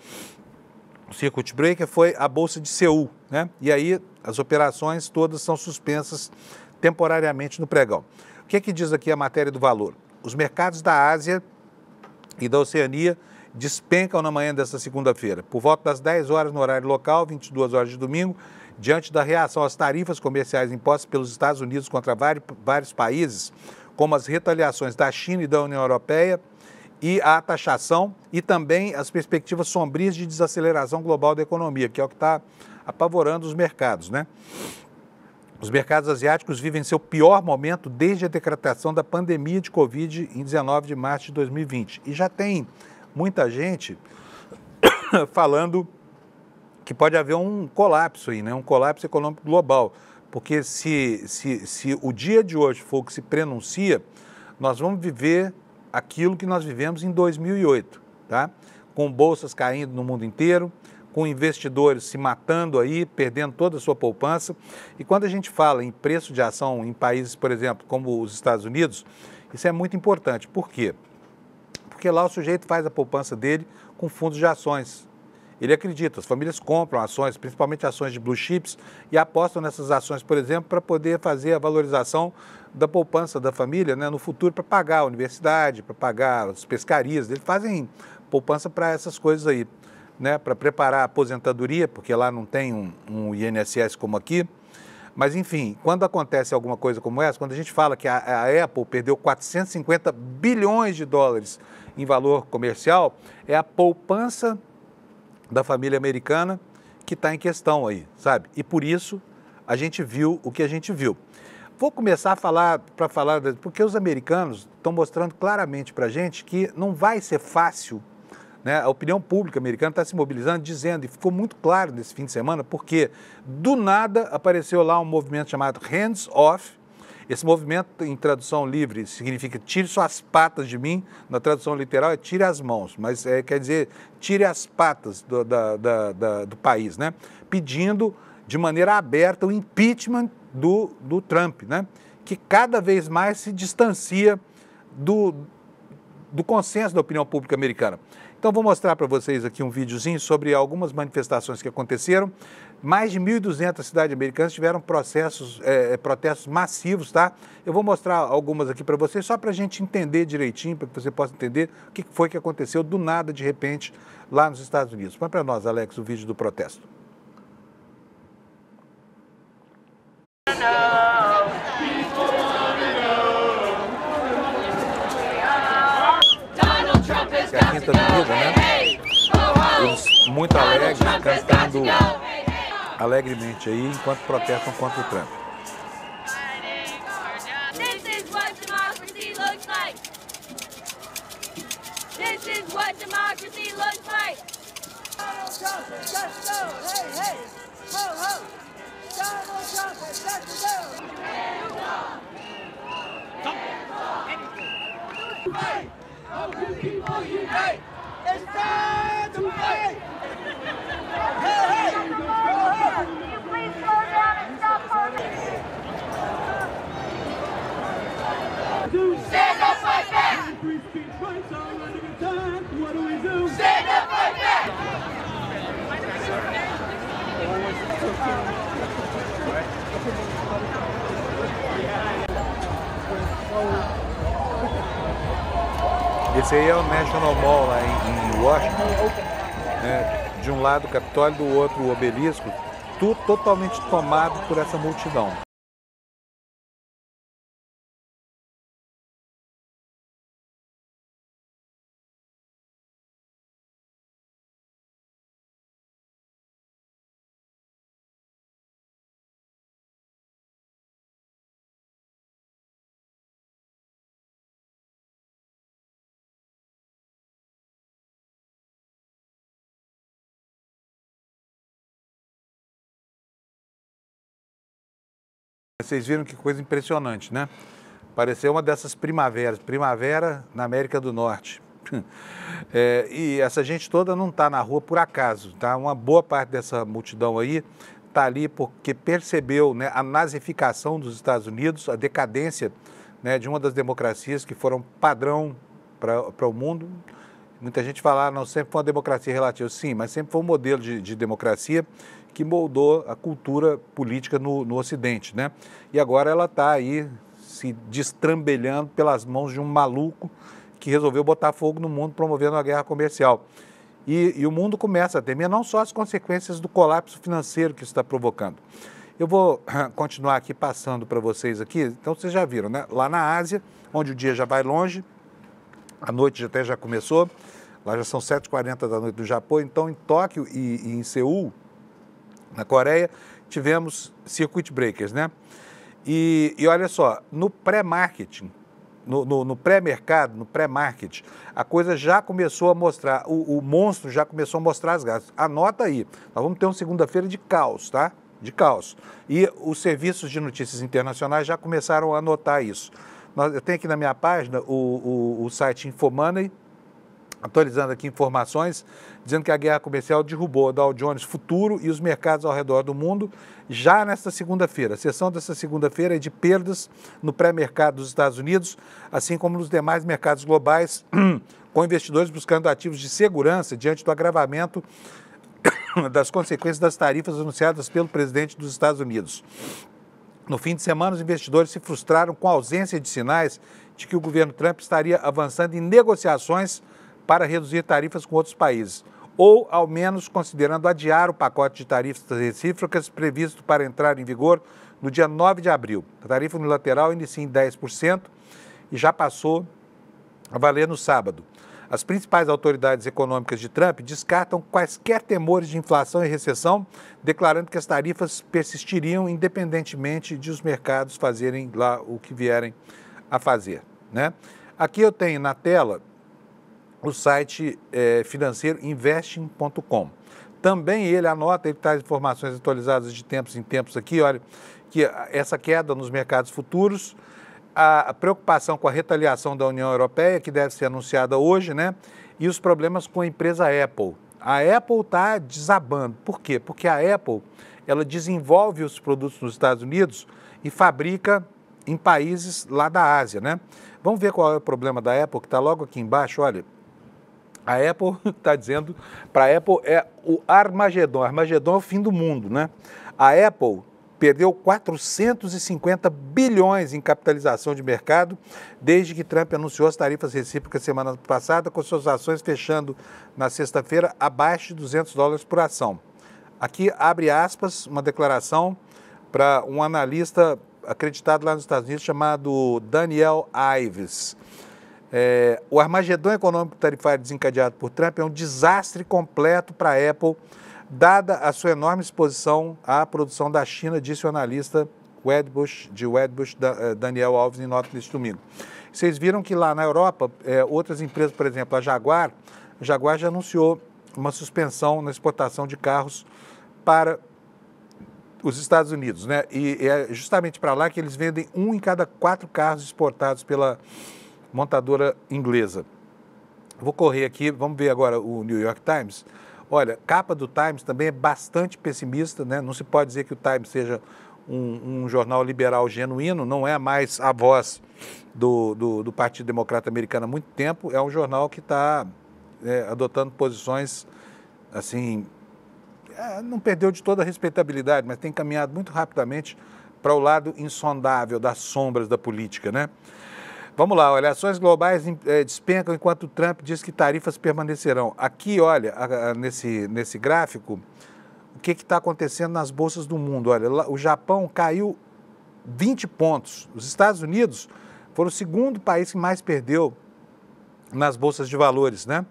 o circuit breaker foi a Bolsa de Seul, né? E aí as operações todas são suspensas temporariamente no pregão. O que diz aqui a matéria do valor? Os mercados da Ásia e da Oceania despencam na manhã desta segunda-feira. Por volta das 10 horas no horário local, 22 horas de domingo, diante da reação às tarifas comerciais impostas pelos Estados Unidos contra vários países, como as retaliações da China e da União Europeia, e a taxação e também as perspectivas sombrias de desaceleração global da economia, que é o que está apavorando os mercados, né? Os mercados asiáticos vivem seu pior momento desde a decretação da pandemia de Covid em 19 de março de 2020. E já tem muita gente falando que pode haver um colapso aí, né? Um colapso econômico global. Porque se o dia de hoje for o que se prenuncia, nós vamos viver aquilo que nós vivemos em 2008, tá? Com bolsas caindo no mundo inteiro, com investidores se matando aí, perdendo toda a sua poupança. E quando a gente fala em preço de ação em países, por exemplo, como os Estados Unidos, isso é muito importante. Por quê? porque lá o sujeito faz a poupança dele com fundos de ações. Ele acredita, as famílias compram ações, principalmente ações de blue chips, e apostam nessas ações, por exemplo, para poder fazer a valorização da poupança da família, né, no futuro, para pagar a universidade, para pagar as pescarias. Eles fazem poupança para essas coisas aí, né, para preparar a aposentadoria, porque lá não tem um INSS como aqui. Mas, enfim, quando acontece alguma coisa como essa, quando a gente fala que a Apple perdeu 450 bilhões de dólares em valor comercial, é a poupança da família americana que está em questão aí, sabe? E por isso a gente viu o que a gente viu. Vou começar a falar, porque os americanos estão mostrando claramente para a gente que não vai ser fácil, né? A opinião pública americana está se mobilizando, dizendo, e ficou muito claro nesse fim de semana, porque do nada apareceu lá um movimento chamado Hands Off. Esse movimento, em tradução livre, significa tire suas patas de mim, na tradução literal é tire as mãos, mas quer dizer tire as patas do país, né? Pedindo de maneira aberta o impeachment do Trump, né? Que cada vez mais se distancia do consenso da opinião pública americana. Então, vou mostrar para vocês aqui um videozinho sobre algumas manifestações que aconteceram. Mais de 1.200 cidades americanas tiveram protestos massivos, tá? Eu vou mostrar algumas aqui para vocês, só para a gente entender direitinho, para que você possa entender o que foi que aconteceu do nada, de repente, lá nos Estados Unidos. Põe para nós, Alex, o vídeo do protesto. É a Quinta Avenida, né? Eles muito alegres, cantando alegremente aí, enquanto protestam contra o Trump. This is what democracy looks like. This is what democracy looks like. Donald Trump has got to go. Hey, hey, ho, ho. Donald Trump has got to go. Hey, how can people unite? It's time to fight. Hey, hey, ho, ho. Can you please slow down and stop holding? Stand up, fight back! Stand up, fight back! Esse aí é o National Mall lá em Washington, né? De um lado o Capitólio, do outro o Obelisco, tudo totalmente tomado por essa multidão. Vocês viram que coisa impressionante, né? Pareceu uma dessas primaveras, primavera na América do Norte. E essa gente toda não está na rua por acaso, tá? Uma boa parte dessa multidão aí está ali porque percebeu, né, a nazificação dos Estados Unidos, a decadência, né, de uma das democracias que foram padrão para o mundo. Muita gente fala, não, sempre foi uma democracia relativa. Sim, mas sempre foi um modelo de democracia que moldou a cultura política no Ocidente, né? E agora ela está aí se destrambelhando pelas mãos de um maluco que resolveu botar fogo no mundo, promovendo uma guerra comercial. E o mundo começa a temer não só as consequências do colapso financeiro que isso está provocando. Eu vou continuar aqui passando para vocês aqui. Então, vocês já viram, né? Lá na Ásia, onde o dia já vai longe, a noite até já começou, lá já são 7h40 da noite do Japão. Então, em Tóquio e em Seul, na Coreia, tivemos circuit breakers, né? E olha só, no pré-marketing, no pré-mercado, no pré-market, a coisa já começou a mostrar, o monstro já começou a mostrar as garras. Anota aí, nós vamos ter uma segunda-feira de caos, tá? De caos. E os serviços de notícias internacionais já começaram a anotar isso. Eu tenho aqui na minha página o site Infomoney, atualizando aqui informações, dizendo que a guerra comercial derrubou o Dow Jones Futuro e os mercados ao redor do mundo já nesta segunda-feira. A sessão desta segunda-feira é de perdas no pré-mercado dos Estados Unidos, assim como nos demais mercados globais, com investidores buscando ativos de segurança diante do agravamento das consequências das tarifas anunciadas pelo presidente dos Estados Unidos. No fim de semana, os investidores se frustraram com a ausência de sinais de que o governo Trump estaria avançando em negociações para reduzir tarifas com outros países, ou, ao menos, considerando adiar o pacote de tarifas recíprocas previsto para entrar em vigor no dia 9 de abril. A tarifa unilateral inicia em 10% e já passou a valer no sábado. As principais autoridades econômicas de Trump descartam quaisquer temores de inflação e recessão, declarando que as tarifas persistiriam independentemente de os mercados fazerem lá o que vierem a fazer, né? Aqui eu tenho na tela o site financeiro investing.com. Também ele anota, ele traz informações atualizadas de tempos em tempos aqui, olha, que essa queda nos mercados futuros, a preocupação com a retaliação da União Europeia, que deve ser anunciada hoje, né? E os problemas com a empresa Apple. A Apple está desabando. Por quê? Porque a Apple, ela desenvolve os produtos nos Estados Unidos e fabrica em países lá da Ásia, né? Vamos ver qual é o problema da Apple, que está logo aqui embaixo, olha. A Apple está dizendo, para a Apple é o Armagedon. Armagedon é o fim do mundo, né? A Apple perdeu 450 bilhões em capitalização de mercado desde que Trump anunciou as tarifas recíprocas semana passada, com suas ações fechando na sexta-feira abaixo de $200 por ação. Aqui abre aspas, uma declaração para um analista acreditado lá nos Estados Unidos chamado Daniel Ives. O Armagedon econômico tarifário desencadeado por Trump é um desastre completo para a Apple, dada a sua enorme exposição à produção da China, disse o analista Wedbush, Daniel Alves, em nota neste domingo. Vocês viram que lá na Europa, outras empresas, por exemplo, a Jaguar já anunciou uma suspensão na exportação de carros para os Estados Unidos, né? E é justamente para lá que eles vendem 1 em cada 4 carros exportados pela montadora inglesa. Vou correr aqui, vamos ver agora o New York Times. Olha, capa do Times também é bastante pessimista, né? Não se pode dizer que o Times seja um jornal liberal genuíno, não é mais a voz do Partido Democrata Americano há muito tempo, é um jornal que está adotando posições, assim, não perdeu de toda a respeitabilidade, mas tem caminhado muito rapidamente para o lado insondável das sombras da política, né? Vamos lá, olha, ações globais despencam enquanto Trump diz que tarifas permanecerão. Aqui, olha, nesse gráfico, o que está acontecendo nas bolsas do mundo. Olha, o Japão caiu 20 pontos. Os Estados Unidos foram o segundo país que mais perdeu nas bolsas de valores, né?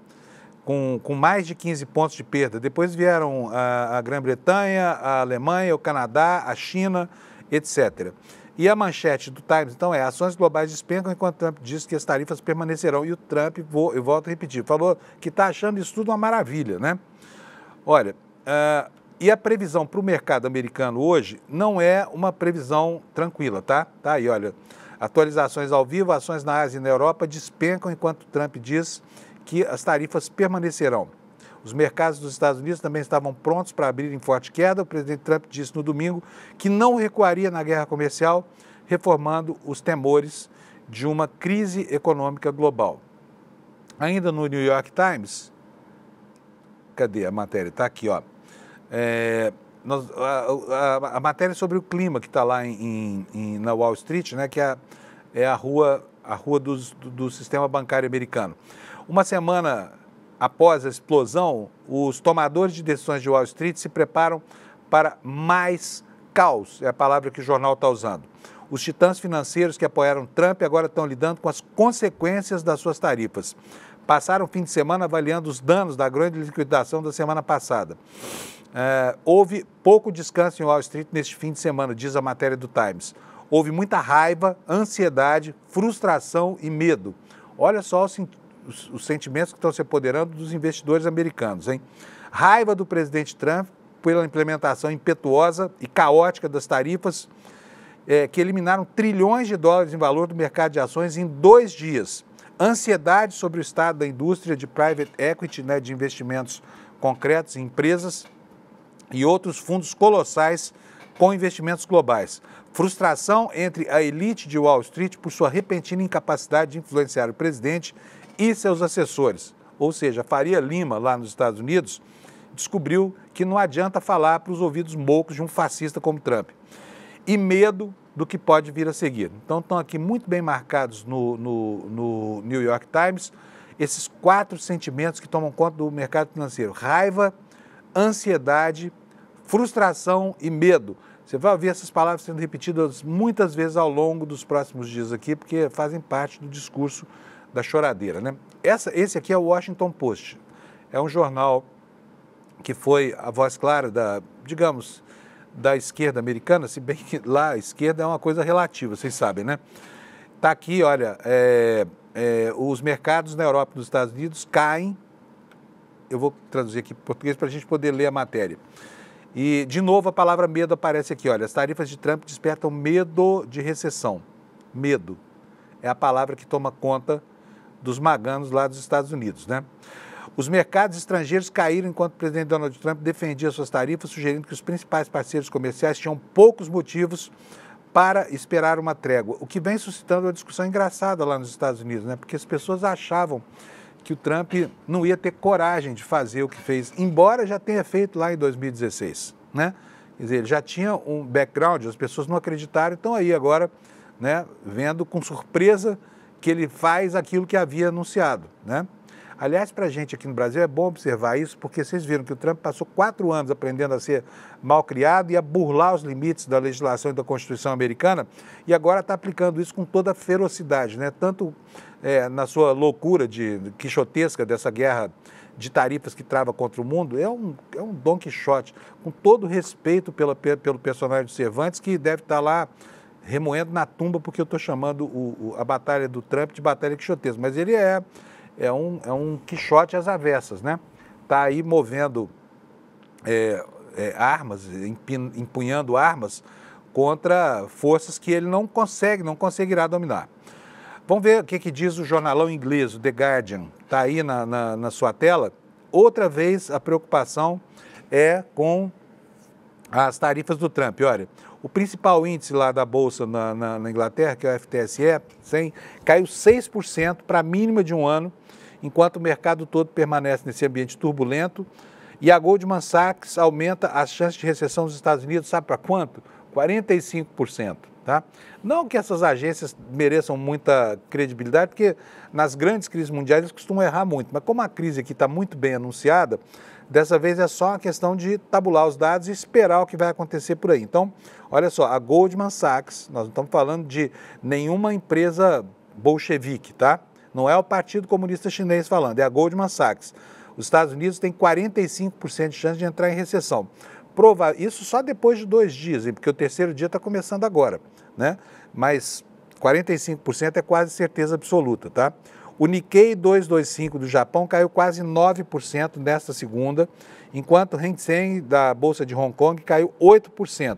Com mais de 15 pontos de perda. Depois vieram a Grã-Bretanha, a Alemanha, o Canadá, a China, etc. E a manchete do Times, então, ações globais despencam enquanto Trump diz que as tarifas permanecerão. E o Trump, eu volto a repetir, falou que está achando isso tudo uma maravilha, né? Olha, e a previsão para o mercado americano hoje não é uma previsão tranquila, tá? Tá aí, olha, atualizações ao vivo, ações na Ásia e na Europa despencam enquanto Trump diz que as tarifas permanecerão. Os mercados dos Estados Unidos também estavam prontos para abrir em forte queda. O presidente Trump disse no domingo que não recuaria na guerra comercial, reformando os temores de uma crise econômica global. Ainda no New York Times, cadê a matéria? Está aqui, ó. A matéria sobre o clima que está lá na Wall Street, né, que é a rua do sistema bancário americano. Uma semana após a explosão, os tomadores de decisões de Wall Street se preparam para mais caos, é a palavra que o jornal está usando. Os titãs financeiros que apoiaram Trump agora estão lidando com as consequências das suas tarifas. Passaram o fim de semana avaliando os danos da grande liquidação da semana passada. Houve pouco descanso em Wall Street neste fim de semana, diz a matéria do Times. Houve muita raiva, ansiedade, frustração e medo. Olha só os sentimentos que estão se apoderando dos investidores americanos, hein? Raiva do presidente Trump pela implementação impetuosa e caótica das tarifas que eliminaram trilhões de dólares em valor do mercado de ações em 2 dias. Ansiedade sobre o estado da indústria de private equity, né, de investimentos concretos em empresas e outros fundos colossais com investimentos globais. Frustração entre a elite de Wall Street por sua repentina incapacidade de influenciar o presidente e seus assessores. Ou seja, Faria Lima, lá nos Estados Unidos, descobriu que não adianta falar para os ouvidos moucos de um fascista como Trump. E medo do que pode vir a seguir. Então, estão aqui muito bem marcados no New York Times esses 4 sentimentos que tomam conta do mercado financeiro: raiva, ansiedade, frustração e medo. Você vai ouvir essas palavras sendo repetidas muitas vezes ao longo dos próximos dias aqui, porque fazem parte do discurso da choradeira, né? Esse aqui é o Washington Post. É um jornal que foi a voz clara digamos, da esquerda americana, se bem que lá a esquerda é uma coisa relativa, vocês sabem, né? Está aqui, olha, os mercados na Europa e nos Estados Unidos caem, eu vou traduzir aqui para português para a gente poder ler a matéria. E, de novo, a palavra medo aparece aqui, olha, as tarifas de Trump despertam medo de recessão. Medo é a palavra que toma conta dos maganos lá dos Estados Unidos, né? Os mercados estrangeiros caíram enquanto o presidente Donald Trump defendia suas tarifas, sugerindo que os principais parceiros comerciais tinham poucos motivos para esperar uma trégua, o que vem suscitando uma discussão engraçada lá nos Estados Unidos, né? Porque as pessoas achavam que o Trump não ia ter coragem de fazer o que fez, embora já tenha feito lá em 2016, né? Quer dizer, ele já tinha um background, as pessoas não acreditaram, estão aí agora, né, vendo com surpresa que ele faz aquilo que havia anunciado, né? Aliás, para a gente aqui no Brasil é bom observar isso, porque vocês viram que o Trump passou 4 anos aprendendo a ser mal criado e a burlar os limites da legislação e da Constituição americana, e agora está aplicando isso com toda a ferocidade, né? Tanto na sua loucura quixotesca dessa guerra de tarifas que trava contra o mundo, é um Dom Quixote, com todo respeito pelo personagem de Cervantes, que deve estar lá remoendo na tumba, porque eu estou chamando a batalha do Trump de batalha quixotesca, mas ele é um Quixote às avessas, né? Está aí movendo armas, empunhando armas contra forças que ele não conseguirá dominar. Vamos ver o que diz o jornalão inglês, o The Guardian. Está aí na sua tela. Outra vez a preocupação é com as tarifas do Trump. Olha, o principal índice lá da Bolsa na Inglaterra, que é o FTSE 100, caiu 6% para a mínima de um ano, enquanto o mercado todo permanece nesse ambiente turbulento. E a Goldman Sachs aumenta as chances de recessão dos Estados Unidos, sabe para quanto? 45%. Tá? Não que essas agências mereçam muita credibilidade, porque nas grandes crises mundiais eles costumam errar muito, mas como a crise aqui está muito bem anunciada, dessa vez é só uma questão de tabular os dados e esperar o que vai acontecer por aí. Então, olha só, a Goldman Sachs, nós não estamos falando de nenhuma empresa bolchevique, tá? Não é o Partido Comunista Chinês falando, é a Goldman Sachs. Os Estados Unidos têm 45% de chance de entrar em recessão. Isso só depois de 2 dias, porque o terceiro dia está começando agora, né? Mas 45% é quase certeza absoluta, tá? O Nikkei 225 do Japão caiu quase 9% nesta segunda, enquanto o Hang Seng da Bolsa de Hong Kong caiu 8%.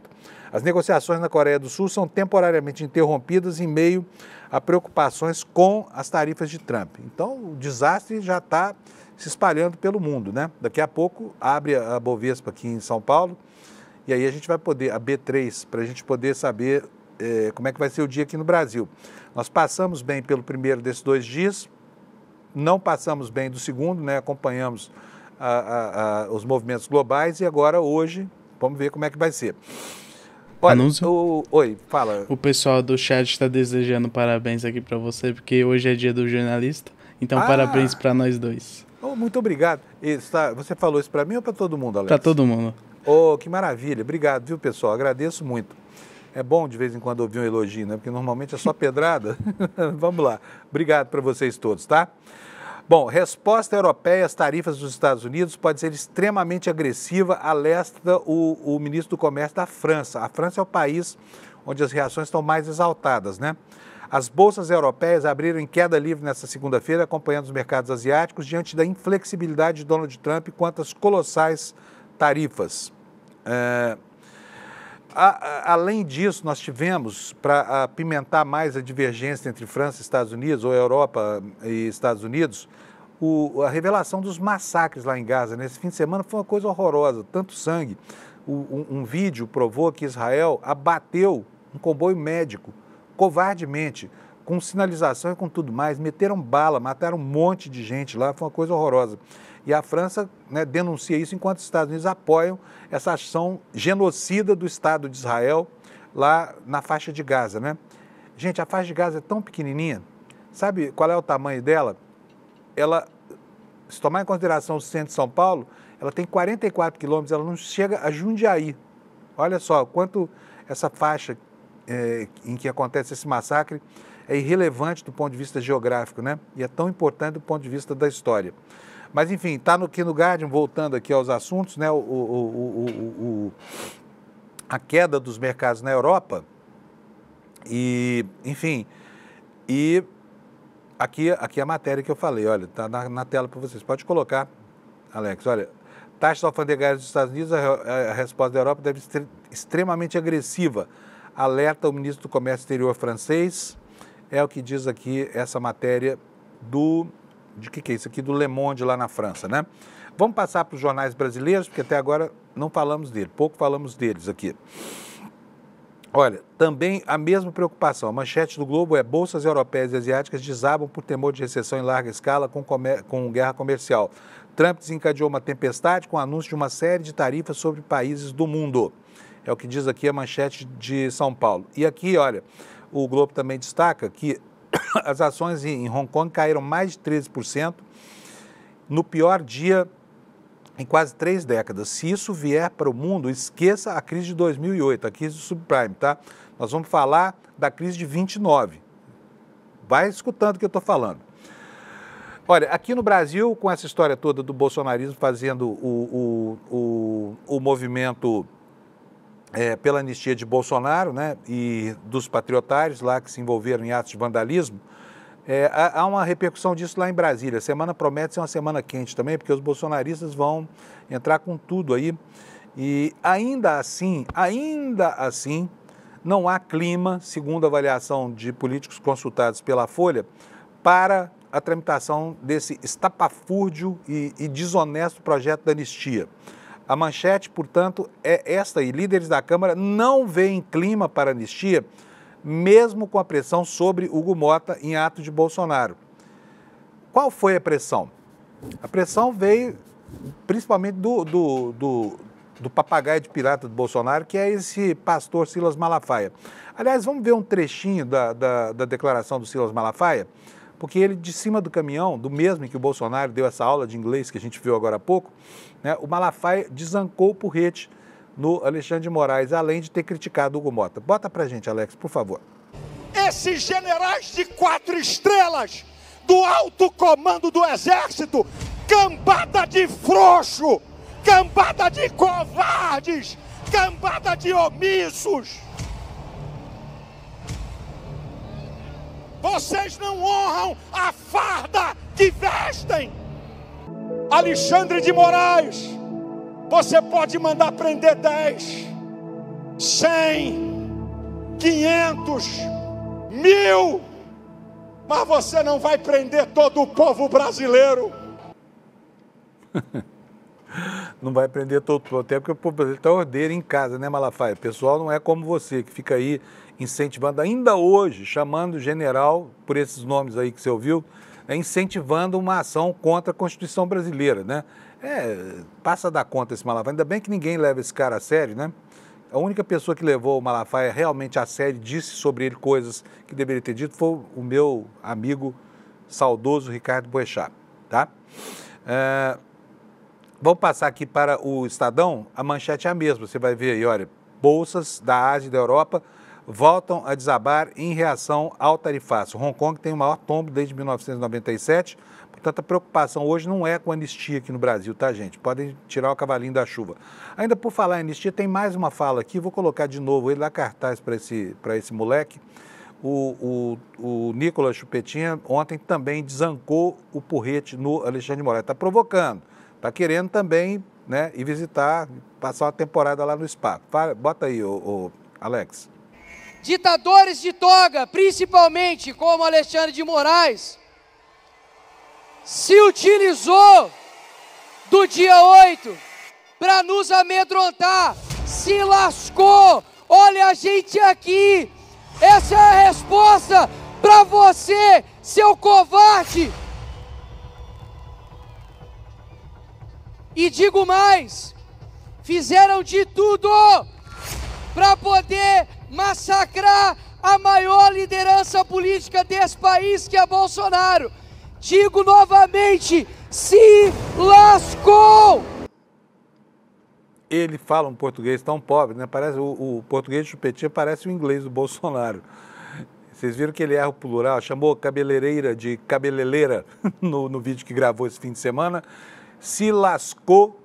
As negociações na Coreia do Sul são temporariamente interrompidas em meio a preocupações com as tarifas de Trump. Então, o desastre já está se espalhando pelo mundo, né? Daqui a pouco abre a Bovespa aqui em São Paulo e aí a gente vai poder, a B3, para a gente poder saber como é que vai ser o dia aqui no Brasil. Nós passamos bem pelo primeiro desses 2 dias, não passamos bem do segundo, né? Acompanhamos os movimentos globais e agora hoje vamos ver como é que vai ser. Olha, oi, fala. O pessoal do chat está desejando parabéns aqui para você, porque hoje é dia do jornalista, então parabéns para nós dois. Oh, muito obrigado. Você falou isso para mim ou para todo mundo, Alex? Para todo mundo. Oh, que maravilha. Obrigado, viu, pessoal? Agradeço muito. É bom de vez em quando ouvir um elogio, né? Porque normalmente é só pedrada. Vamos lá. Obrigado para vocês todos, tá? Bom, resposta europeia às tarifas dos Estados Unidos pode ser extremamente agressiva, alerta o ministro do Comércio da França. A França é o país onde as reações estão mais exaltadas, né? As bolsas europeias abriram em queda livre nesta segunda-feira, acompanhando os mercados asiáticos, diante da inflexibilidade de Donald Trump quanto às colossais tarifas. Além disso, nós tivemos, para apimentar mais a divergência entre França e Estados Unidos, ou Europa e Estados Unidos, a revelação dos massacres lá em Gaza. Nesse fim de semana foi uma coisa horrorosa, tanto sangue. Um vídeo provou que Israel abateu um comboio médico, covardemente, com sinalização e com tudo mais, meteram bala, mataram um monte de gente lá, foi uma coisa horrorosa. E a França, né, denuncia isso, enquanto os Estados Unidos apoiam essa ação genocida do Estado de Israel lá na faixa de Gaza, né? Gente, a faixa de Gaza é tão pequenininha, sabe qual é o tamanho dela? Ela, se tomar em consideração o centro de São Paulo, ela tem 44 quilômetros, ela não chega a Jundiaí. Olha só, quanto essa faixa em que acontece esse massacre é irrelevante do ponto de vista geográfico, né? E é tão importante do ponto de vista da história. Mas, enfim, está aqui no Guardian, voltando aqui aos assuntos, né? A queda dos mercados na Europa e, enfim, e aqui a matéria que eu falei, olha, está na tela para vocês. Pode colocar, Alex, olha, taxas alfandegárias dos Estados Unidos, a resposta da Europa deve ser extremamente agressiva, alerta o ministro do Comércio Exterior francês, é o que diz aqui essa matéria de que é isso aqui, do Le Monde lá na França, né? Vamos passar para os jornais brasileiros, porque até agora não falamos dele, pouco falamos deles aqui. Olha, também a mesma preocupação, a manchete do Globo é: bolsas europeias e asiáticas desabam por temor de recessão em larga escala com guerra comercial. Trump desencadeou uma tempestade com o anúncio de uma série de tarifas sobre países do mundo. É o que diz aqui a manchete de São Paulo. E aqui, olha, o Globo também destaca que as ações em Hong Kong caíram mais de 13% no pior dia em quase 3 décadas. Se isso vier para o mundo, esqueça a crise de 2008, a crise do subprime, tá? Nós vamos falar da crise de 29. Vai escutando o que eu estou falando. Olha, aqui no Brasil, com essa história toda do bolsonarismo fazendo o movimento pela anistia de Bolsonaro, né, e dos patriotários lá que se envolveram em atos de vandalismo, há uma repercussão disso lá em Brasília. A semana promete ser uma semana quente também, porque os bolsonaristas vão entrar com tudo aí. E ainda assim, não há clima, segundo a avaliação de políticos consultados pela Folha, para a tramitação desse estapafúrdio e desonesto projeto da anistia. A manchete, portanto, é esta aí: líderes da Câmara não veem clima para anistia, mesmo com a pressão sobre Hugo Mota em ato de Bolsonaro. Qual foi a pressão? A pressão veio principalmente do papagaio de pirata do Bolsonaro, que é esse pastor Silas Malafaia. Aliás, vamos ver um trechinho da declaração do Silas Malafaia, porque ele, de cima do caminhão, do mesmo em que o Bolsonaro deu essa aula de inglês que a gente viu agora há pouco, né, o Malafaia desancou o porrete no Alexandre de Moraes, além de ter criticado o Hugo Mota. Bota pra gente, Alex, por favor. Esses generais de 4 estrelas do alto comando do Exército, cambada de frouxo, cambada de covardes, cambada de omissos. Vocês não honram a farda que vestem. Alexandre de Moraes, você pode mandar prender 10, 100, 500, 1000, mas você não vai prender todo o povo brasileiro. Não vai prender todo o povo, até porque o povo brasileiro está ordeiro em casa, né, Malafaia? O pessoal não é como você, que fica aí incentivando, ainda hoje, chamando o general, por esses nomes aí que você ouviu, incentivando uma ação contra a Constituição brasileira, né? Passa da conta esse Malafaia. Ainda bem que ninguém leva esse cara a sério, né? A única pessoa que levou o Malafaia realmente a sério, disse sobre ele coisas que deveria ter dito, foi o meu amigo saudoso Ricardo Boechat, tá? Vamos passar aqui para o Estadão. A manchete é a mesma, você vai ver aí, olha, bolsas da Ásia e da Europa voltam a desabar em reação ao tarifaço. Hong Kong tem o maior tombo desde 1997, portanto a preocupação hoje não é com a anistia aqui no Brasil, tá, gente? Podem tirar o cavalinho da chuva. Ainda por falar em anistia, tem mais uma fala aqui, vou colocar de novo ele lá cartaz para esse moleque. O Nicolas Chupetinha ontem também desancou o porrete no Alexandre de Moraes. Está está querendo também, né, ir visitar, passar uma temporada lá no spa. Bota aí, Alex. Ditadores de toga, principalmente como Alexandre de Moraes, se utilizou do dia 8 para nos amedrontar, se lascou. Olha a gente aqui, essa é a resposta para você, seu covarde. E digo mais, fizeram de tudo para poder massacrar a maior liderança política desse país, que é Bolsonaro. Digo novamente, se lascou! Ele fala um português tão pobre, né? Parece, o português de Chupetinha parece o inglês do Bolsonaro. Vocês viram que ele erra o plural, chamou cabeleireira de cabeleleira no vídeo que gravou esse fim de semana. Se lascou,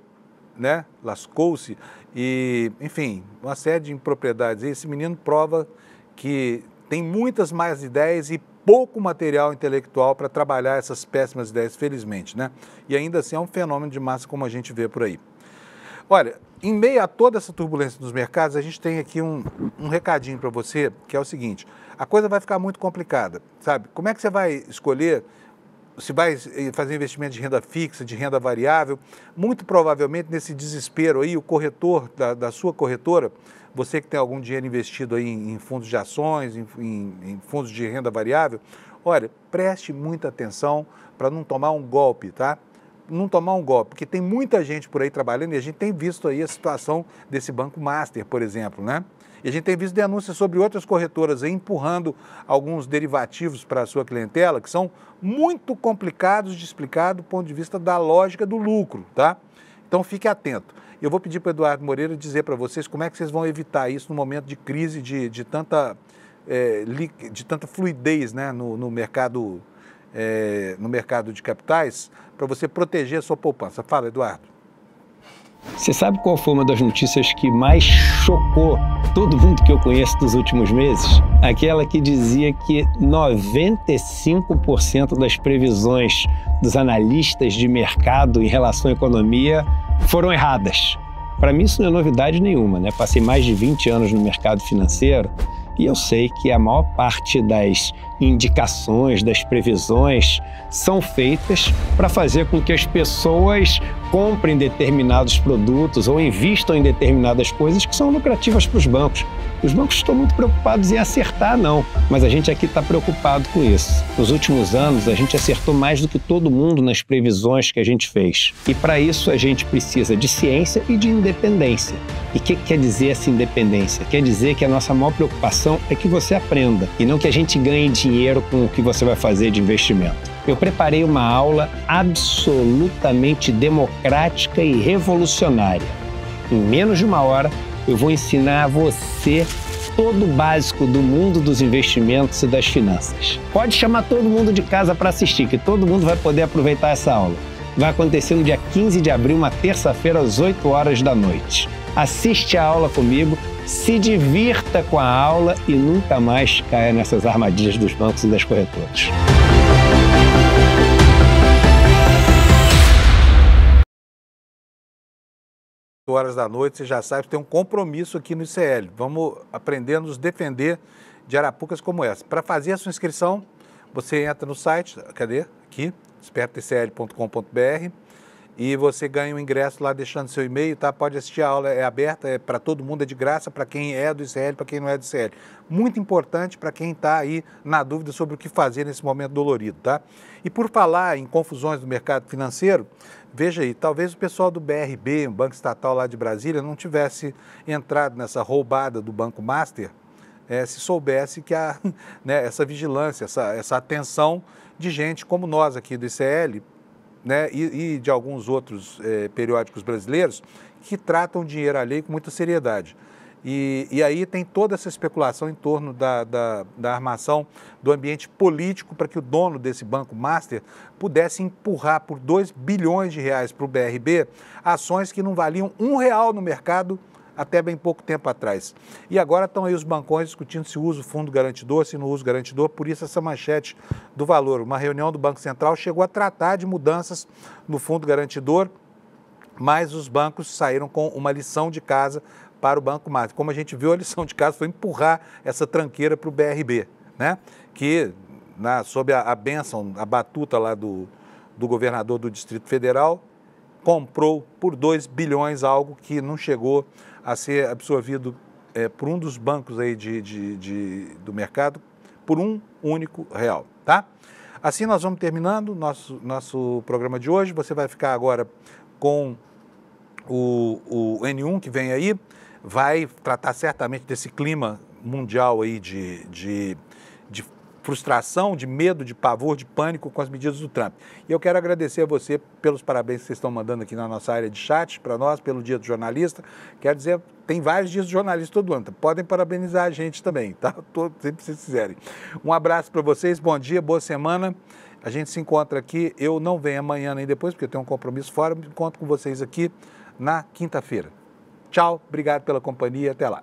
né? Lascou-se. E, enfim, uma série de impropriedades. E esse menino prova que tem muitas mais ideias e pouco material intelectual para trabalhar essas péssimas ideias, felizmente, né? E ainda assim é um fenômeno de massa como a gente vê por aí. Olha, em meio a toda essa turbulência dos mercados, a gente tem aqui um recadinho para você, que é o seguinte: a coisa vai ficar muito complicada, sabe? Como é que você vai escolher se vai fazer investimento de renda fixa, de renda variável? Muito provavelmente, nesse desespero aí, o corretor da sua corretora, você que tem algum dinheiro investido aí em fundos de ações, em fundos de renda variável, olha, preste muita atenção para não tomar um golpe, tá? Não tomar um golpe, porque tem muita gente por aí trabalhando e a gente tem visto aí a situação desse Banco Master, por exemplo, né? E a gente tem visto denúncias sobre outras corretoras aí empurrando alguns derivativos para a sua clientela que são muito complicados de explicar do ponto de vista da lógica do lucro, tá? Então fique atento. Eu vou pedir para o Eduardo Moreira dizer para vocês como é que vocês vão evitar isso no momento de crise, de tanta fluidez, né, no mercado de capitais, para você proteger a sua poupança. Fala, Eduardo. Você sabe qual foi uma das notícias que mais chocou todo mundo que eu conheço dos últimos meses? Aquela que dizia que 95% das previsões dos analistas de mercado em relação à economia foram erradas. Para mim isso não é novidade nenhuma, né? Passei mais de 20 anos no mercado financeiro e eu sei que a maior parte das indicações, das previsões, são feitas para fazer com que as pessoas comprem determinados produtos ou invistam em determinadas coisas que são lucrativas para os bancos. Os bancos estão muito preocupados em acertar, não, mas a gente aqui está preocupado com isso. Nos últimos anos, a gente acertou mais do que todo mundo nas previsões que a gente fez. E para isso, a gente precisa de ciência e de independência. E o que quer dizer essa independência? Quer dizer que a nossa maior preocupação é que você aprenda e não que a gente ganhe dinheiro com o que você vai fazer de investimento. Eu preparei uma aula absolutamente democrática e revolucionária. Em menos de uma hora, eu vou ensinar a você todo o básico do mundo dos investimentos e das finanças. Pode chamar todo mundo de casa para assistir, que todo mundo vai poder aproveitar essa aula. Vai acontecer no dia 15 de abril, uma terça-feira, às 8 horas da noite. Assiste a aula comigo, se divirta com a aula e nunca mais caia nessas armadilhas dos bancos e das corretoras. 8 horas da noite, você já sabe, tem um compromisso aqui no ICL. Vamos aprender a nos defender de arapucas como essa. Para fazer a sua inscrição, você entra no site, cadê? Aqui, espertoicl.com.br, e você ganha um ingresso lá deixando seu e-mail, tá? Pode assistir a aula, é aberta, é para todo mundo, é de graça, para quem é do ICL, para quem não é do ICL. Muito importante para quem está aí na dúvida sobre o que fazer nesse momento dolorido, tá? E por falar em confusões do mercado financeiro, veja aí, talvez o pessoal do BRB, um banco estatal lá de Brasília, não tivesse entrado nessa roubada do Banco Master, se soubesse que essa vigilância, essa atenção de gente como nós aqui do ICL, né, e de alguns outros periódicos brasileiros que tratam o dinheiro alheio com muita seriedade. E aí tem toda essa especulação em torno da armação do ambiente político para que o dono desse Banco Master pudesse empurrar por 2 bilhões de reais para o BRB ações que não valiam R$1 no mercado até bem pouco tempo atrás. E agora estão aí os bancões discutindo se usa o fundo garantidor, se não usa o garantidor, por isso essa manchete do valor. Uma reunião do Banco Central chegou a tratar de mudanças no fundo garantidor mas os bancos saíram com uma lição de casa para o Banco Master. Como a gente viu, a lição de casa foi empurrar essa tranqueira para o BRB, né? Que, sob a bênção, a batuta lá do governador do Distrito Federal, comprou por 2 bilhões algo que não chegou a ser absorvido por um dos bancos aí do mercado por um único real, tá? Assim nós vamos terminando nosso programa de hoje. Você vai ficar agora com o N1 que vem aí, vai tratar certamente desse clima mundial aí de frustração, de medo, de pavor, de pânico com as medidas do Trump. E eu quero agradecer a você pelos parabéns que vocês estão mandando aqui na nossa área de chat para nós, pelo Dia do Jornalista. Quero dizer, tem vários dias do jornalista todo ano. Podem parabenizar a gente também, tá? Sempre que vocês quiserem. Um abraço para vocês, bom dia, boa semana. A gente se encontra aqui, eu não venho amanhã nem depois, porque eu tenho um compromisso fora, me encontro com vocês aqui na quinta-feira. Tchau, obrigado pela companhia, até lá.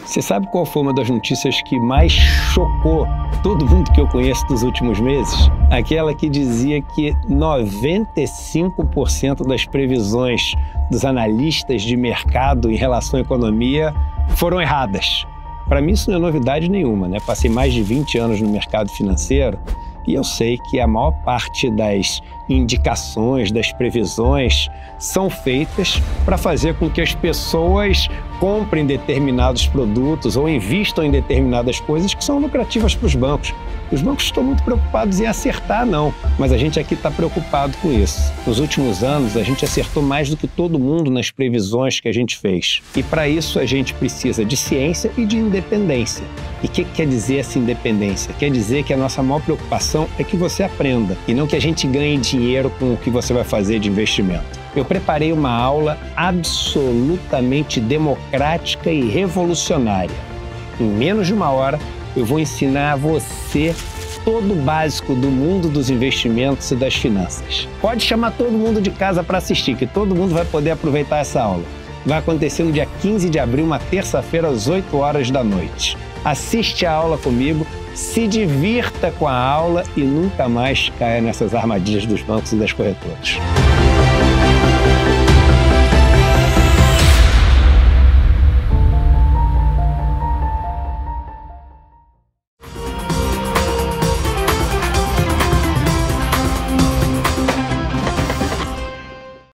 Você sabe qual foi uma das notícias que mais chocou todo mundo que eu conheço dos últimos meses? Aquela que dizia que 95% das previsões dos analistas de mercado em relação à economia foram erradas. Para mim isso não é novidade nenhuma, né? Passei mais de 20 anos no mercado financeiro e eu sei que a maior parte das indicações, das previsões, são feitas para fazer com que as pessoas comprem determinados produtos ou invistam em determinadas coisas que são lucrativas para os bancos. Os bancos estão muito preocupados em acertar, não, mas a gente aqui está preocupado com isso. Nos últimos anos, a gente acertou mais do que todo mundo nas previsões que a gente fez. E para isso, a gente precisa de ciência e de independência. E o que quer dizer essa independência? Quer dizer que a nossa maior preocupação é que você aprenda e não que a gente ganhe dinheiro com o que você vai fazer de investimento. Eu preparei uma aula absolutamente democrática e revolucionária. Em menos de uma hora, eu vou ensinar a você todo o básico do mundo dos investimentos e das finanças. Pode chamar todo mundo de casa para assistir, que todo mundo vai poder aproveitar essa aula. Vai acontecer no dia 15 de abril, uma terça-feira, às 8 horas da noite. Assiste a aula comigo, se divirta com a aula e nunca mais caia nessas armadilhas dos bancos e das corretoras.